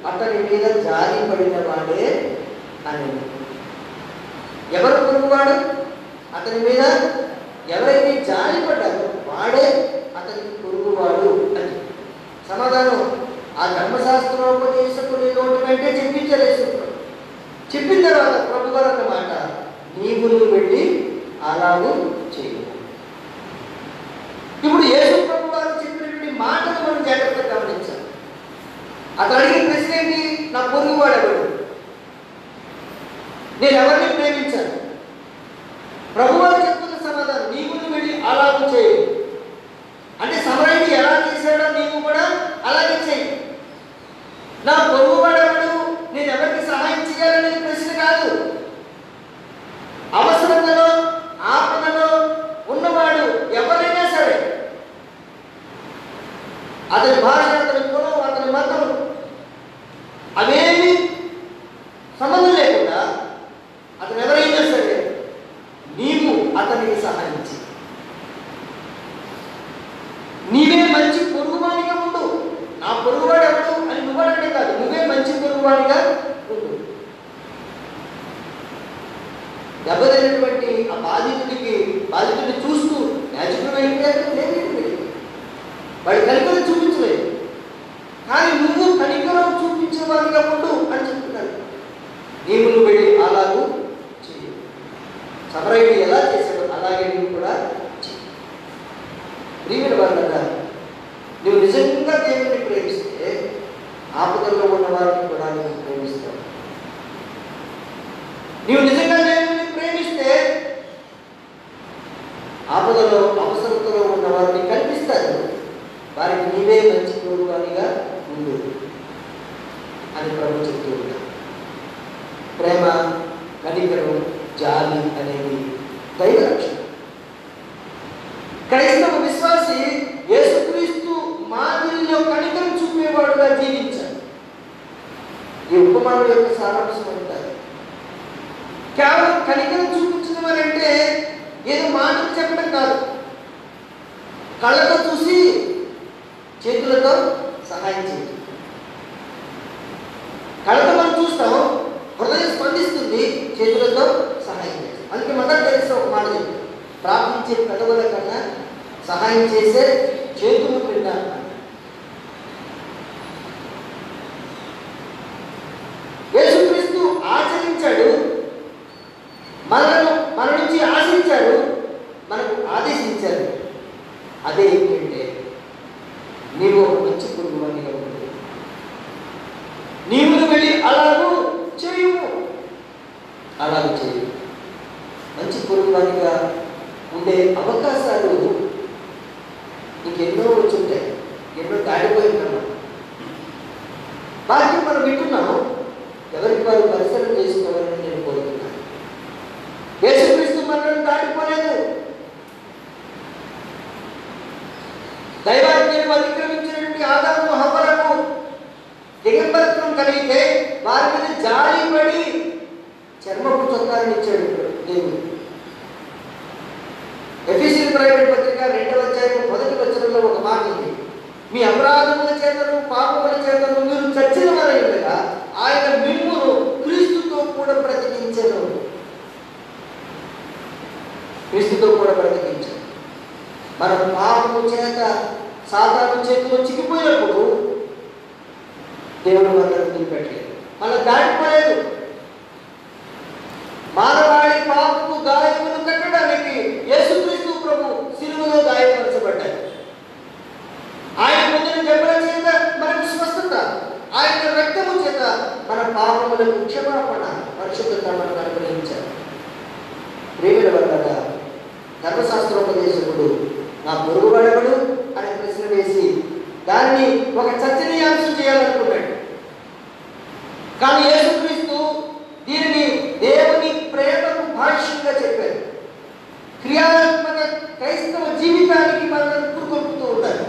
అతని మీద జారి పడిన వాడే అని. ఎవరు పొరుగువాడు? అతని మీద ఎవరైతే జారి పడ్డారో వాడే అతనికి పొరుగువాడు అని సమాధానం ఆ ధర్మశాస్త్రోపదేశకుని నోటి వెంటే చెప్పించలేదు. చెప్పిన తర్వాత ప్రభువారు అన్నమాట, నీవు వెళ్ళి అలాగూ చేయు. ఇప్పుడు యేసు ప్రభు వారు చెప్పినటువంటి మాటలు మనం జాగ్రత్తగా గమనించాలి. అతను అడిగిన ప్రశ్న ఏంటి? నా పొరుగువాడు ఎవడు? నేను ఎవరిని ప్రేమించాను? ప్రభువారు చెప్తున్న సమాధానం, నీవు వెళ్ళి అలాగూ చేయు. అంటే సమరయుడు ఎలా చేశాడో నీవు కూడా అలాగే చేయి. నా పొరుగువాడు ఎవడు? నేను ఎవరికి సహాయం చేయాలనే ప్రశ్న కాదు. అవసరంలో ఆపదలో ఉన్నవాడు ఎవరైనా సరే, అతని భాష, అతని కులం, అతని మతం అవేమి సంబంధం లేకుండా అతను ఎవరైనా సరే నీవు అతనికి సహాయం చేయి. నీవే మంచి పొరుగువానిగా ఉండు. నా పొరుగువాడు ఎవడు అని నువ్వడంటే కాదు, నువ్వే మంచి పొరుగువానిగా ఉండు. దెబ్బతినటువంటి ఆ బాధితుడిని చూస్తూ యాజకుడు వెళ్ళి వాడి కనికరం చూపించలేదు, కానీ నువ్వు కనికరం చూపించేవాడిగా ఉండు అని చెప్తున్నాడు. నువ్వు వెళ్ళి అలాగూ చెయ్యి. సమరయుడు ఎలా చేశాడు అలాగే నువ్వు కూడా చెయ్యి. ప్రియమైన వాళ్ళగా, నువ్వు నిజంగా దేవుడిని ప్రేమిస్తే ఆపదల్లో ఉన్న వారిని కూడా నువ్వు ప్రేమిస్తావు. నీవు నిజంగా దేవుడిని ప్రేమిస్తే ఆపదలో అవసరతలో ఉన్న వారిని కల్పిస్తారు. వారికి నీవే మంచి పూర్వానిగా ఉండు అని ప్రభు చెప్తూ ఉంటారు. ప్రేమ, కనికరం, జాలి అనేవి దైవ రక్షణ. క్రైస్తవ విశ్వాసి యేసుక్రీస్తు మాదిరిలో కనికరం చూపేవాడుగా జీవించాడు. ఈ ఉపమానం యొక్క సారాంశం అంటారు, కేవలం కనికరం చూపించడం అని అంటే ఏదో మాటలు చెప్పడం కాదు. కళ్ళతో చూసి చేతులతో సహాయం చేయాలి. కళ్ళతో మనం చూస్తాం, హృదయం స్పందిస్తుంది, చేతులతో సహాయం చేయాలి. అందుకే మదర్ తెరీసా ఒక మాట చెప్తుంది, ప్రార్థించే పెదవుల కన్నా సహాయం చేసే చేతులు పిండా. యేసుక్రీస్తు ఆచరించాడు, మన నుంచి ఆశించాడు, మనకు ఆదేశించాడు. అదే ఏంటంటే నీవు ఒక మంచి పొరుగువానిగా ఉండు. నీవు వెళ్ళి అలాగూ చేయు. అలాగూ చేయు. మంచి పొరుగువానిగా ఉండే అవకాశాలు ఇంకెన్నో వచ్చుంటాయి, ఎన్నో దాటిపోయినాము. వాటిని మనం వింటున్నాము. ఎవరికి వారు పరిసరం చేసుకోవాలని నేను కోరుతున్నాను. యేసుక్రీస్తు మనల్ని దాటిపోలేదు. దైవాజ్ఞను అతిక్రమించినటువంటి ఆదాము హవ్వలకు దిగంబరత్వం కలిగితే వారి మీద జాలి పడి చర్మపు చొక్కాలను ఇచ్చాడు దేవుడు. ఎఫెసీయులకు రాసిన పత్రిక 2వ అధ్యాయం 1వ వచనంలో ఒక మాట ఉంది, మీ అపరాధముల చేతను పాపముల చేతను మీరు చచ్చిన వారై ఉండగా ఆయన మిమ్మును క్రీస్తుతో కూడా బ్రతికించెను. క్రీస్తుతో కూడా బ్రతికించాడు. మనం పాపము చేత సాతాను చేతిలో చిక్కిపోయినప్పుడు దేవుడు మనల్ని వదిలిపెట్టలేదు, మనం దాటిపోలేదు. మానవాళి పాపము గాయములు కట్టడానికి యేసుక్రీస్తు ప్రభు శిలువలో గాయపరచబడ్డాడు. ఆయన పొందిన దెబ్బల చేత మనకు పాపములకు క్షమాపణ పరిశుద్ధత మనకు అనుగ్రహించారు. ప్రేమిల వల్ల ధర్మశాస్త్రోపదేశకుడు నా పొరుగువాడెవడు అనే ప్రశ్న వేసి దానిని ఒక చర్చనీయాంశం చేయాలనుకున్నాడు. కానీ యేసుక్రీస్తు దీనిని దేవుని ప్రేమకు భాష్యంగా చెప్పారు. క్రియాత్మక క్రైస్తవ జీవితానికి మనల్ని పురుకొల్పుతూ ఉంటారు.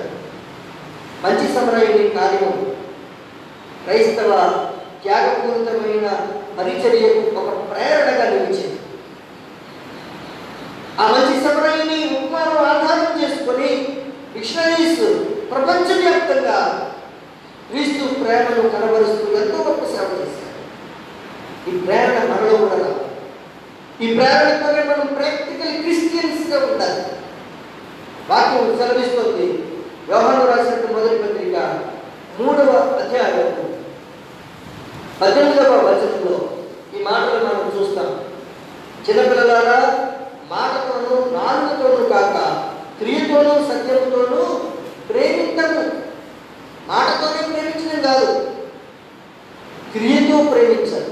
మంచి సమరయుని కార్యం క్రైస్తవ త్యాగపూరితమైన పరిచర్యకు ఒక ప్రేరణగా నిలిచింది. ఆ మంచి సమరయుని ఉపమానం ఆధారం చేసుకొని మిషనరీస్ ప్రపంచవ్యాప్తంగా క్రీస్తు ప్రేమను కనబరుస్తూ ఎంతో గొప్ప సేవ చేశారు. ఈ ప్రేరణ మనలో కూడా, ఈ ప్రేరణతోనే మనం ప్రాక్టికల్ క్రిస్టియన్స్గా ఉండాలి. వాక్యం సెలవిస్తుంది. యోహాను రాసిన మొదటి పత్రిక 3వ అధ్యాయం 18వ వచనంలో ఈ మాటలు మనం చూస్తాం. చిన్నపిల్లలారా, మాటతోనూ నాలుగుతోనూ కాక క్రియతోనూ సత్యముతోనూ ప్రేమించము. మాటతోనే ప్రేమించడం కాదు, క్రియతో ప్రేమించాలి.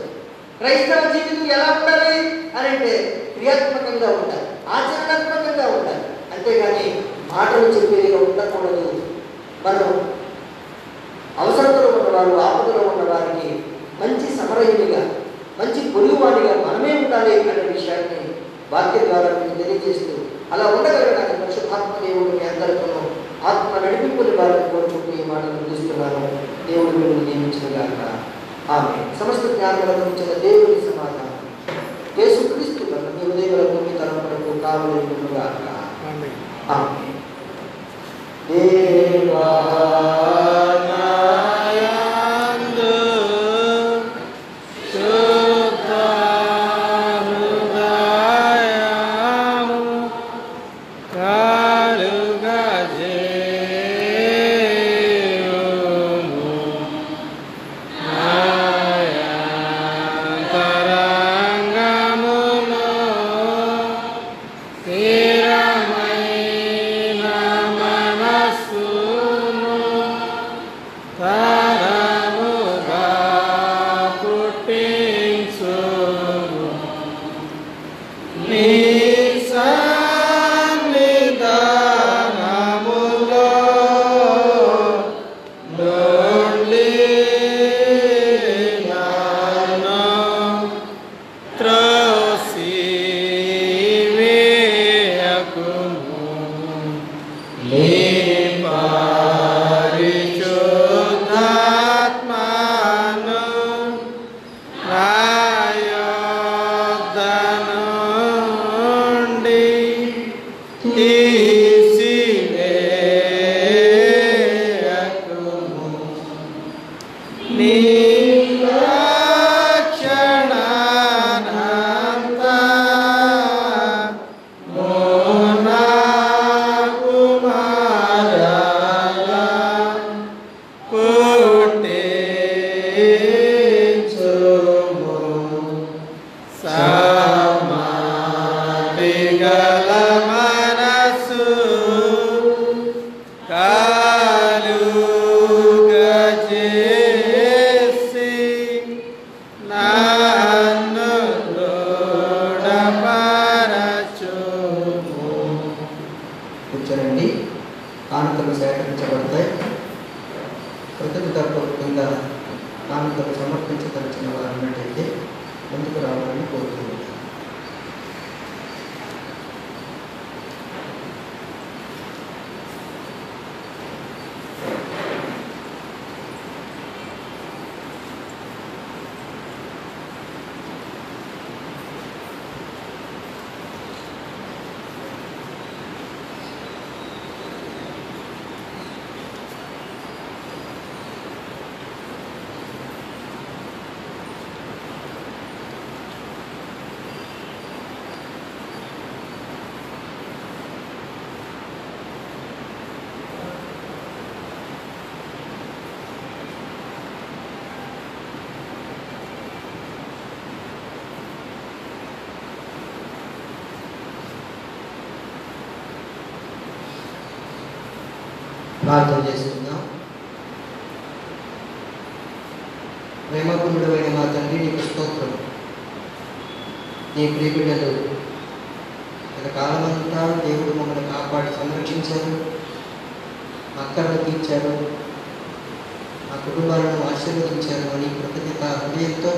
క్రైస్తవ జీవితం ఎలా ఉండాలి అని అంటే క్రియాత్మకంగా ఉండాలి, ఆచరణాత్మకంగా ఉండాలి. అంతేగాని మాటలు చెప్పేదిగా ఉండకూడదు. మనం అవసరంలో ఉన్నవారు, ఆపదలో ఉన్నవారికి మంచి సమరయునిగా, మంచి పొరుగువాడిగా మనమే ఉండాలి అనే విషయాన్ని వాక్యం ద్వారా మీకు తెలియజేస్తూ, అలా ఉండగలగానే పరిశుద్ధాత్మ దేవుడు మీ అందరితోనూ ఆత్మ నడిపింపుని వారిని కోరుకుంటూ ఈ మాటలు చూస్తున్నాను. దేవుడు మిమ్మల్ని నియమించిన గాక. ఆమె సమస్త జ్ఞానాలకు ఇచ్చిన దేవుని సమాధానం యేసుక్రీస్తు వల్ల మీ ఉదయములకు మీ తలంపులకు కావలేను గాక. ఆమె. దేవా ప్రార్థన చేసుకుందాం. ప్రేమపూర్ణుడైన మా తండ్రి, నీకు నీ ప్రియబిడ్డలు గత కాలమంతా దేవుడు మమ్మల్ని కాపాడి సంరక్షించారు, అక్కర్లు తీర్చారు, ఆ కుటుంబాలను ఆశీర్వదించారు అని కృతజ్ఞత హృదయంతో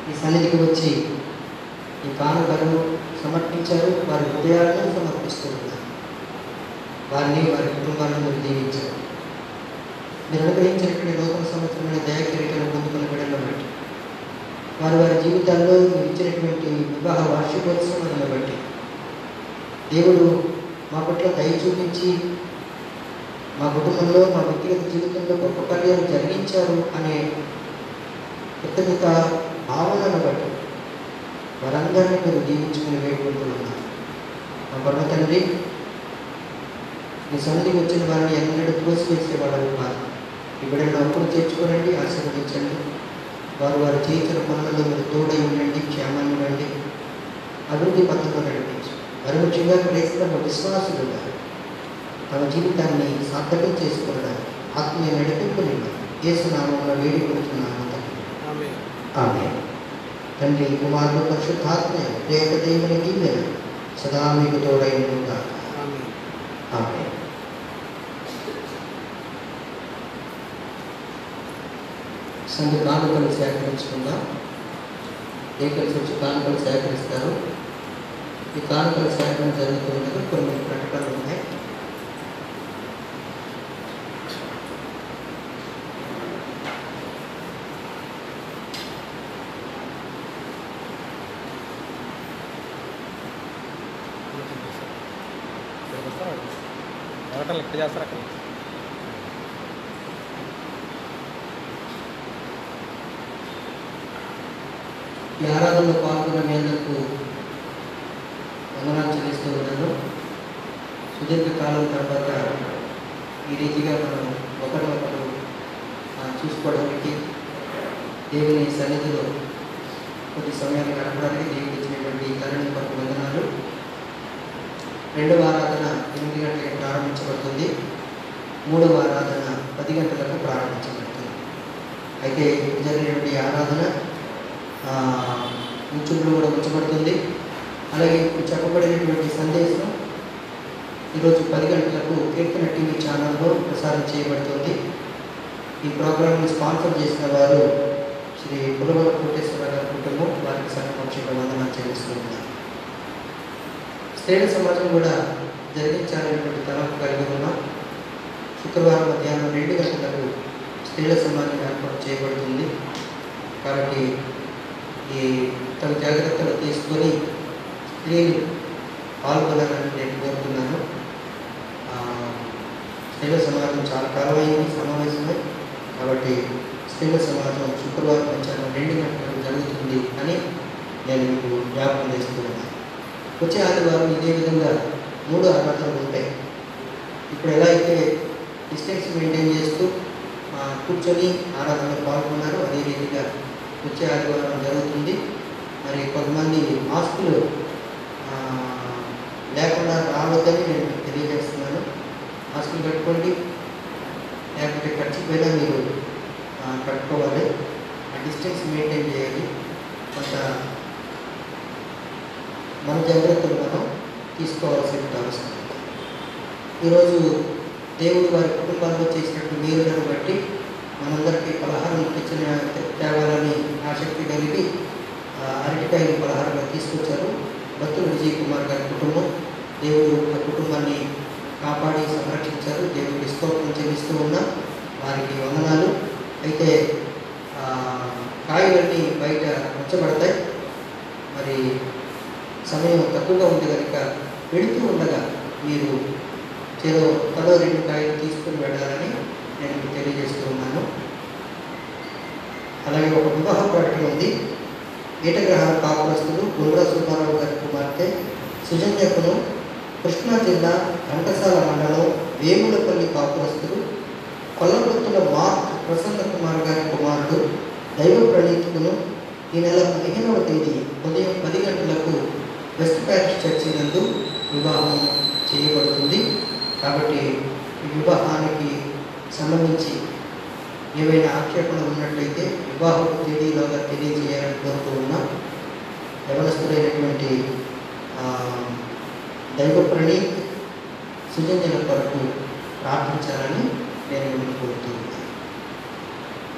ఈ సన్నిధికి వచ్చి ఈ కానుకలను సమర్పించారు. వారి హృదయాలను సమర్పిస్తూ ఉన్నారు. వారిని వారి కుటుంబాలను మీరు దీవించారు. మీరు అనుగ్రహించినటువంటి నూతన సంవత్సరంలో దయాకిరీటాలను పొందుకున్న బిడ్డలను బట్టి, వారి వారి జీవితాల్లో మీరు ఇచ్చినటువంటి వివాహ వార్షికోత్సవాలను బట్టి దేవుడు మా పట్ల దయ చూపించి మా కుటుంబంలో మా వ్యక్తిగత జీవితంలో గొప్ప కార్యాలు జరిగించారు అనే కృతజ్ఞత భావనను బట్టి వారందరినీ మీరు దీవించుకుని వేడుకుంటున్నారు. మా పరమ తండ్రి, మీ సన్నిధికి వచ్చిన వారిని ఎన్నడూ త్రోసివేసేవాడు కాదు. ఈ బిడ్డలను అప్పుడు చేర్చుకోనండి, ఆశీర్వదించండి. వారు వారు చేయించిన పనులలో మీరు తోడై ఉండండి, క్షేమాన్ని ఇవ్వండి, అభివృద్ధి పద్ధతిలో నడిపించు. మరి ముఖ్యంగా క్రైస్తవ విశ్వాసులుగా తమ జీవితాన్ని సార్థకం చేసుకోవడానికి ఆత్మీయ నడిపింపునివ్వండి. యేసు నామములో వేడుకుంటున్నాను తండ్రి. ఆమేన్. తండ్రి, కుమారుడు, పరిశుద్ధాత్మ ఏక దేవుని దీవెన సదా మీకు తోడై ఉండుగాక. ఆమేన్. సంఘ కానుకలు సేకరించుకుందాం. ఏకలిసి వచ్చి కానుకలు సేకరిస్తారు. ఈ కానుకల సేకరణ జరుగుతున్నది. కొన్ని ప్రకటనలు ఉన్నాయి. లెక్క చేస్తారు అక్కడ. ఈ ఆరాధనలో పాల్గొన్న మీ అందరికీ వందనాలు చెల్లిస్తూ ఉన్నాను. సుదీర్ఘకాలం తర్వాత ఈ రీతిగా మనం ఒకరినొకరు చూసుకోవడానికి, దేవుని సన్నిధిలో కొద్ది సమయాన్ని గడపడానికి దేవుడు ఇచ్చినటువంటి ఈ తరుణం కొరకు వందనాలు. రెండవ ఆరాధన 8 గంటలకు ప్రారంభించబడుతుంది. మూడవ ఆరాధన 10 గంటలకు ప్రారంభించబడుతుంది. అయితే జరిగినటువంటి ఆరాధన యూట్యూబ్లో కూడా ఉంచబడుతుంది. అలాగే ఇప్పుడు చెప్పబడినటువంటి సందేశం ఈరోజు 10 గంటలకు కీర్తన టీవీ ఛానల్లో ప్రసారం చేయబడుతుంది. ఈ ప్రోగ్రాంని స్పాన్సర్ చేసిన వారు శ్రీ పులవల కోటేశ్వర గారి కుటుంబం. వారికి సంపక్షంగా వందనాలు చెల్లిస్తూ ఉన్నారు. స్త్రీల సమాజం కూడా జరిగించాలనేటువంటి తలంపు కలిగి ఉన్నాం. శుక్రవారం మధ్యాహ్నం 2 గంటలకు స్త్రీల సమాజం ఏర్పాటు చేయబడుతుంది. కాబట్టి ఈ తమ జాగ్రత్తలు తీసుకొని స్త్రీలు పాల్గొనాలని నేను కోరుతున్నాను. స్త్రీల సమాజం చాలా కాలమైంది సమావేశమే. కాబట్టి స్త్రీల సమాజం శుక్రవారం మధ్యాహ్నం 2 గంటలకు జరుగుతుంది అని నేను మీకు జ్ఞాపకం చేస్తున్నాను. వచ్చే ఆదివారం ఇదే విధంగా 3 ఆరాధనలు ఉంటాయి. ఇప్పుడు ఎలా అయితే డిస్టెన్స్ మెయింటైన్ చేస్తూ కూర్చొని ఆరాధనలో పాల్గొన్నారు, అదే రీతిగా వచ్చే ఆదివారం జరుగుతుంది. మరి కొంతమంది మాస్కులు లేకుండా రావద్దని నేను తెలియజేస్తున్నాను. మాస్కులు కట్టుకోండి, లేకపోతే ఖర్చుపోయినా మీరు కట్టుకోవాలి. ఆ డిస్టెన్స్ మెయింటైన్ చేయాలి. కొంత మన జాగ్రత్తలు మనం తీసుకోవాల్సిన అవసరం. ఈరోజు దేవుడు వారి కుటుంబాల్లో చేసినట్టు మేలులను బట్టి మనందరికీ పలహారం తెచ్చిన తేవాలని ఆసక్తి కలిగి అరటికాయలు పలహారంగా తీసుకొచ్చారు. భక్తులు విజయ్ కుమార్ గారి కుటుంబం. దేవుడు ఆ కుటుంబాన్ని కాపాడి సంరక్షించారు. దేవుడికి స్తోత్రం చెల్లిస్తూ ఉన్నాం. వారికి వందనాలు. అయితే కాయలన్నీ బయట ఉంచబడతాయి. మరి సమయం తక్కువగా ఉంది కనుక వెళుతూ ఉండగా మీరు 2 కాయలు తీసుకుని వెళ్ళాలని నేను మీకు తెలియజేస్తూ ఉన్నాను. అలాగే ఒక వివాహ ప్రకటన ఉంది. ఏటగ్రహాల కాపురస్తులు గుండ్ర సుబ్బారావు గారి కుమార్తె సుజన్యకును కృష్ణా జిల్లా ఘంటసాల మండలం వేములపల్లి కాపురస్తులు కొల్లబొత్తుల మార్క్ ప్రసన్న కుమార్ గారి కుమారుడు దైవ ప్రణీతుకును ఈ నెల 15వ తేదీ ఉదయం 10 గంటలకు వెస్ట్ ప్యారిష్ చర్చి నందు వివాహం చేయబడుతుంది. కాబట్టి ఈ వివాహానికి సంబంధించి ఏవైనా ఆక్షేపణలు ఉన్నట్లయితే వివాహ తేదీలోగా తెలియజేయాలని కోరుతూ ఉన్నాం. యవనస్తులైనటువంటి దైవ ప్రణీత్ సుజంజల కొరకు ప్రార్థించాలని నేను మిమ్మల్ని కోరుతూ ఉన్నాను.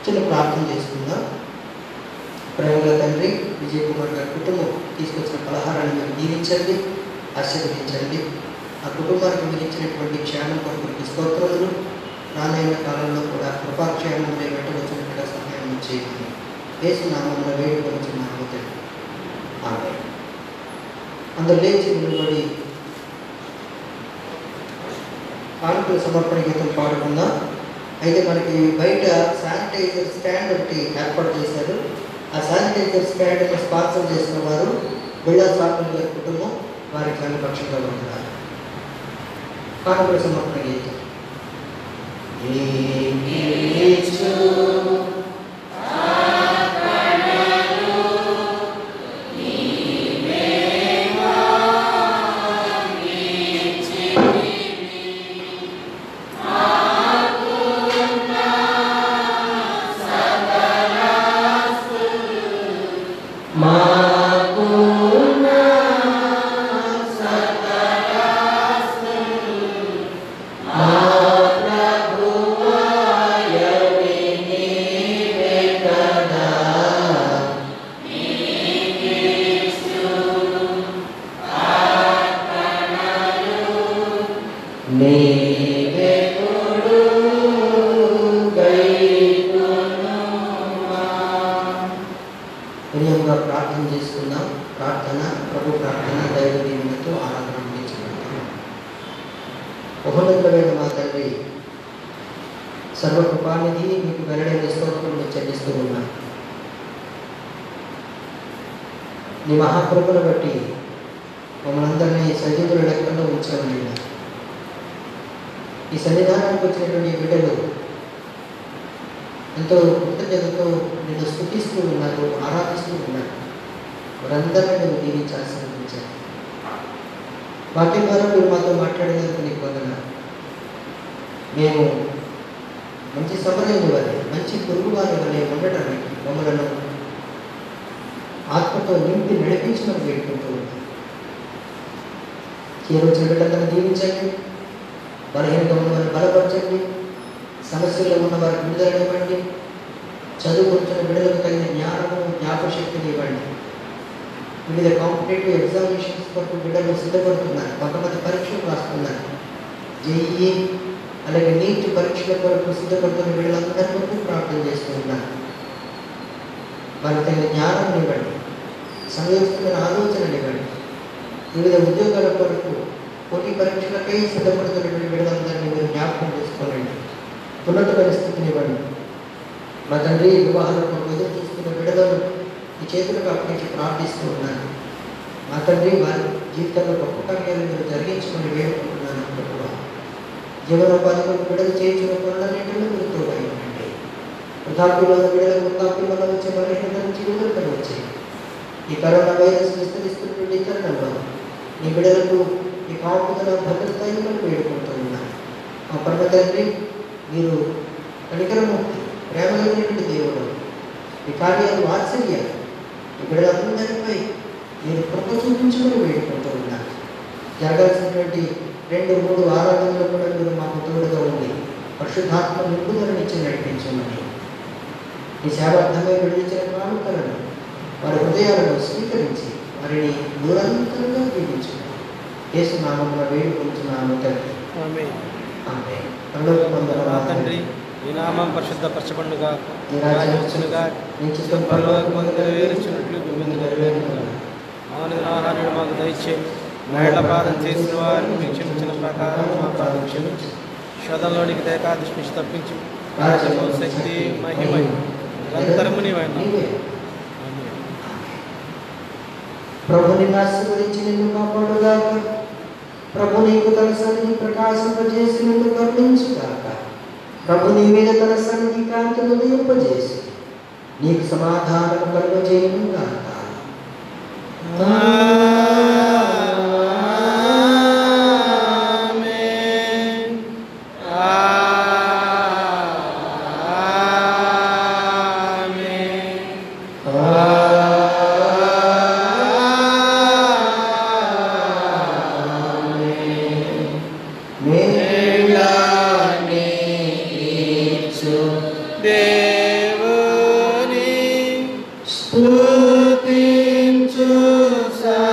చిన్న ప్రార్థన చేసుకుందాం. ప్రేమల తండ్రి, విజయ్ కుమార్ గారి కుటుంబం తీసుకొచ్చిన పలహారాన్ని మీరు దీవించండి, ఆశీర్వదించండి. ఆ కుటుంబానికి మీరు ఇచ్చినటువంటి క్షేమం కొరకు స్తోత్రములు. రానైన కాలంలో కూడా కృపాక్షేమం వెంట వచ్చినట్టుగా సహాయం చేయండి. యేసు నామమున వేడుకొనుచున్నాము తండ్రి. ఆమేన్. అందరూ లేచి నిలబడి కానుకల సమర్పణ గీతం పాడుకుందాం. అయితే మనకి బయట శానిటైజర్ స్టాండ్ ఒకటి ఏర్పాటు చేశారు. ఆ శానిటైజర్ స్టాండ్ని స్పాన్సర్ చేసిన వారు బిళ్ళా సాకుల గారి కుటుంబం, వారికి చాలా పక్షంగా ఉంటున్నారు. కానుకల సమర్పణ గీతం. ప్రార్థన చేసుకుందాం. ప్రార్థన ప్రభు ప్రార్థన దైవ దీవెనతో ఆరాధన అందించబడతాం. మహోన్నతమైన మా తండ్రి, సర్వకృపానిధి, మీకు వెల్లడైన స్తోత్రములు చెల్లిస్తూ ఉన్నాం. నీ మహాకృపను బట్టి మమ్మల్ని అందరినీ సజీవుల లెక్కల్లో ఉంచామని ఈ సన్నిధానానికి వచ్చినటువంటి బిడ్డలు ఎంతో కృతజ్ఞతతో నేను స్తుతిస్తూ ఉన్నారు, ఆరాధిస్తూ ఉన్నారు. వారందరినీ నేను దీవించాల్సి అనిపించాను. వాక్యం ద్వారా మీరు మాతో మాట్లాడినందుకు నీకు వందనాలు. మేము మంచి సమరయుని వలె, మంచి పురుగు వారి వలె ఉండటానికి మమ్మలను ఆత్మతో నింపి నడిపించమని వేడుకుంటూ ఉన్నాను. చేరువచ్చిన బిడ్డలను దీవించండి, బలహీనంగా ఉన్న వారిని బలపరచండి, సమస్యల్లో ఉన్న వారికి విడుదలనివ్వండి, చదువుకుంటున్న బిడ్డలకు తగిన జ్ఞానము, జ్ఞాపశక్తిని ఇవ్వండి. వివిధ కాంపిటేటివ్ ఎగ్జామినేషన్స్ కొరకు బిడ్డలు సిద్ధపడుతున్నారు, కొంతమంది పరీక్షలు రాస్తున్నారు. జేఈఈ అలాగే నీట్ పరీక్షల కొరకు సిద్ధపడుతున్న బిడ్డలందరి కొరకు ప్రార్థన చేస్తూ ఉన్నారు. వారికి తగిన జ్ఞానం ఇవ్వండి, సమయోచితమైన ఆలోచనలు ఇవ్వండి. వివిధ ఉద్యోగాల కొరకు పోటీ పరీక్షలకై సిద్ధపడుతున్నటువంటి బిడ్డలందరినీ మీరు జ్ఞాపకం చేసుకోనండి. ఉన్నత పరిస్థితిని ఇవ్వండి. మా తండ్రి, వివాహాల కొరకు ఎదురు చూస్తున్న బిడ్డలను ఈ చేతులకు అప్పగించి ప్రార్థిస్తూ ఉన్నాను. మా తండ్రి, వారి జీవితంలో గొప్ప కార్యాలు మీరు జరిగించమని వేడుకుంటున్నాను. ప్రభువా, జీవనోపాధి కొరకు బిడ్డలు చేయించిన పనులన్నింటిలో మీరు తోడై ఉండండి. వృద్ధాప్యంలో బిడ్డలకు వృద్ధాప్యం వల్ల వచ్చే బలహీనత నుంచి విడుదల వచ్చాయి. ఈ కరోనా వైరస్ విస్తరిస్తున్నటువంటి తరుణంలో ఈ బిడ్డలకు ఈ కాపుదల భద్రత ఇవ్వమని వేడుకుంటూ ఉన్నాను. మా పరమ తండ్రి, మీరు కనికరమూర్తి, ప్రేమ కలిగినటువంటి దేవుడు. ఈ కార్యాలు వాత్సల్యాలు ఈ బిడ్డలందరిపై మీరు కృప చూపించమని వేడుకుంటూ ఉన్నారు. జరగాల్సినటువంటి 2-3 ఆరాధనలు కూడా మీరు మాకు తోడుగా ఉంది పరిశుద్ధాత్మ నింపుదలనిచ్చి నడిపించమని, ఈ సేవార్థమై విడిచిన కానుకలను వారి హృదయాలను స్వీకరించి వారిని దూరంతరంగా దీవించమని యేసు నామమున వేడుకుంటున్నాము తండ్రి. ఆమేన్. తండ్రి, ఈ నామం పరిశుద్ధపరచబడుగా, ఈ రాజ్యం వచ్చునుగా, నీ చిత్తం పరలోకమందు నెరవేరుచున్నట్లు భూమి మీద నెరవేరునుగా. మానవుని ఆహారాన్ని మాకు దయచేయండి. మహిళ పాదం చేసిన వారిని మీకు క్షమించిన ప్రకారం మా పాదం క్షమించి, శోధంలోనికి ఏకాదశి నుంచి తప్పించి, రాజ్యము, శక్తి, మహిమ నిరంతరము నీవైనా. ప్రభు నిన్ను ఆశీర్వదించి నిన్ను కాపాడుగాక. ప్రభు నీకు తన సన్నిధి ప్రకాశింపజేసి నిన్ను కరుణించుగాక. ప్రభు నీ మీద తన సన్నిధి కాంతిని ఉదయింపజేసి నీకు సమాధానము కలుగజేయునుగాక. తెలుసా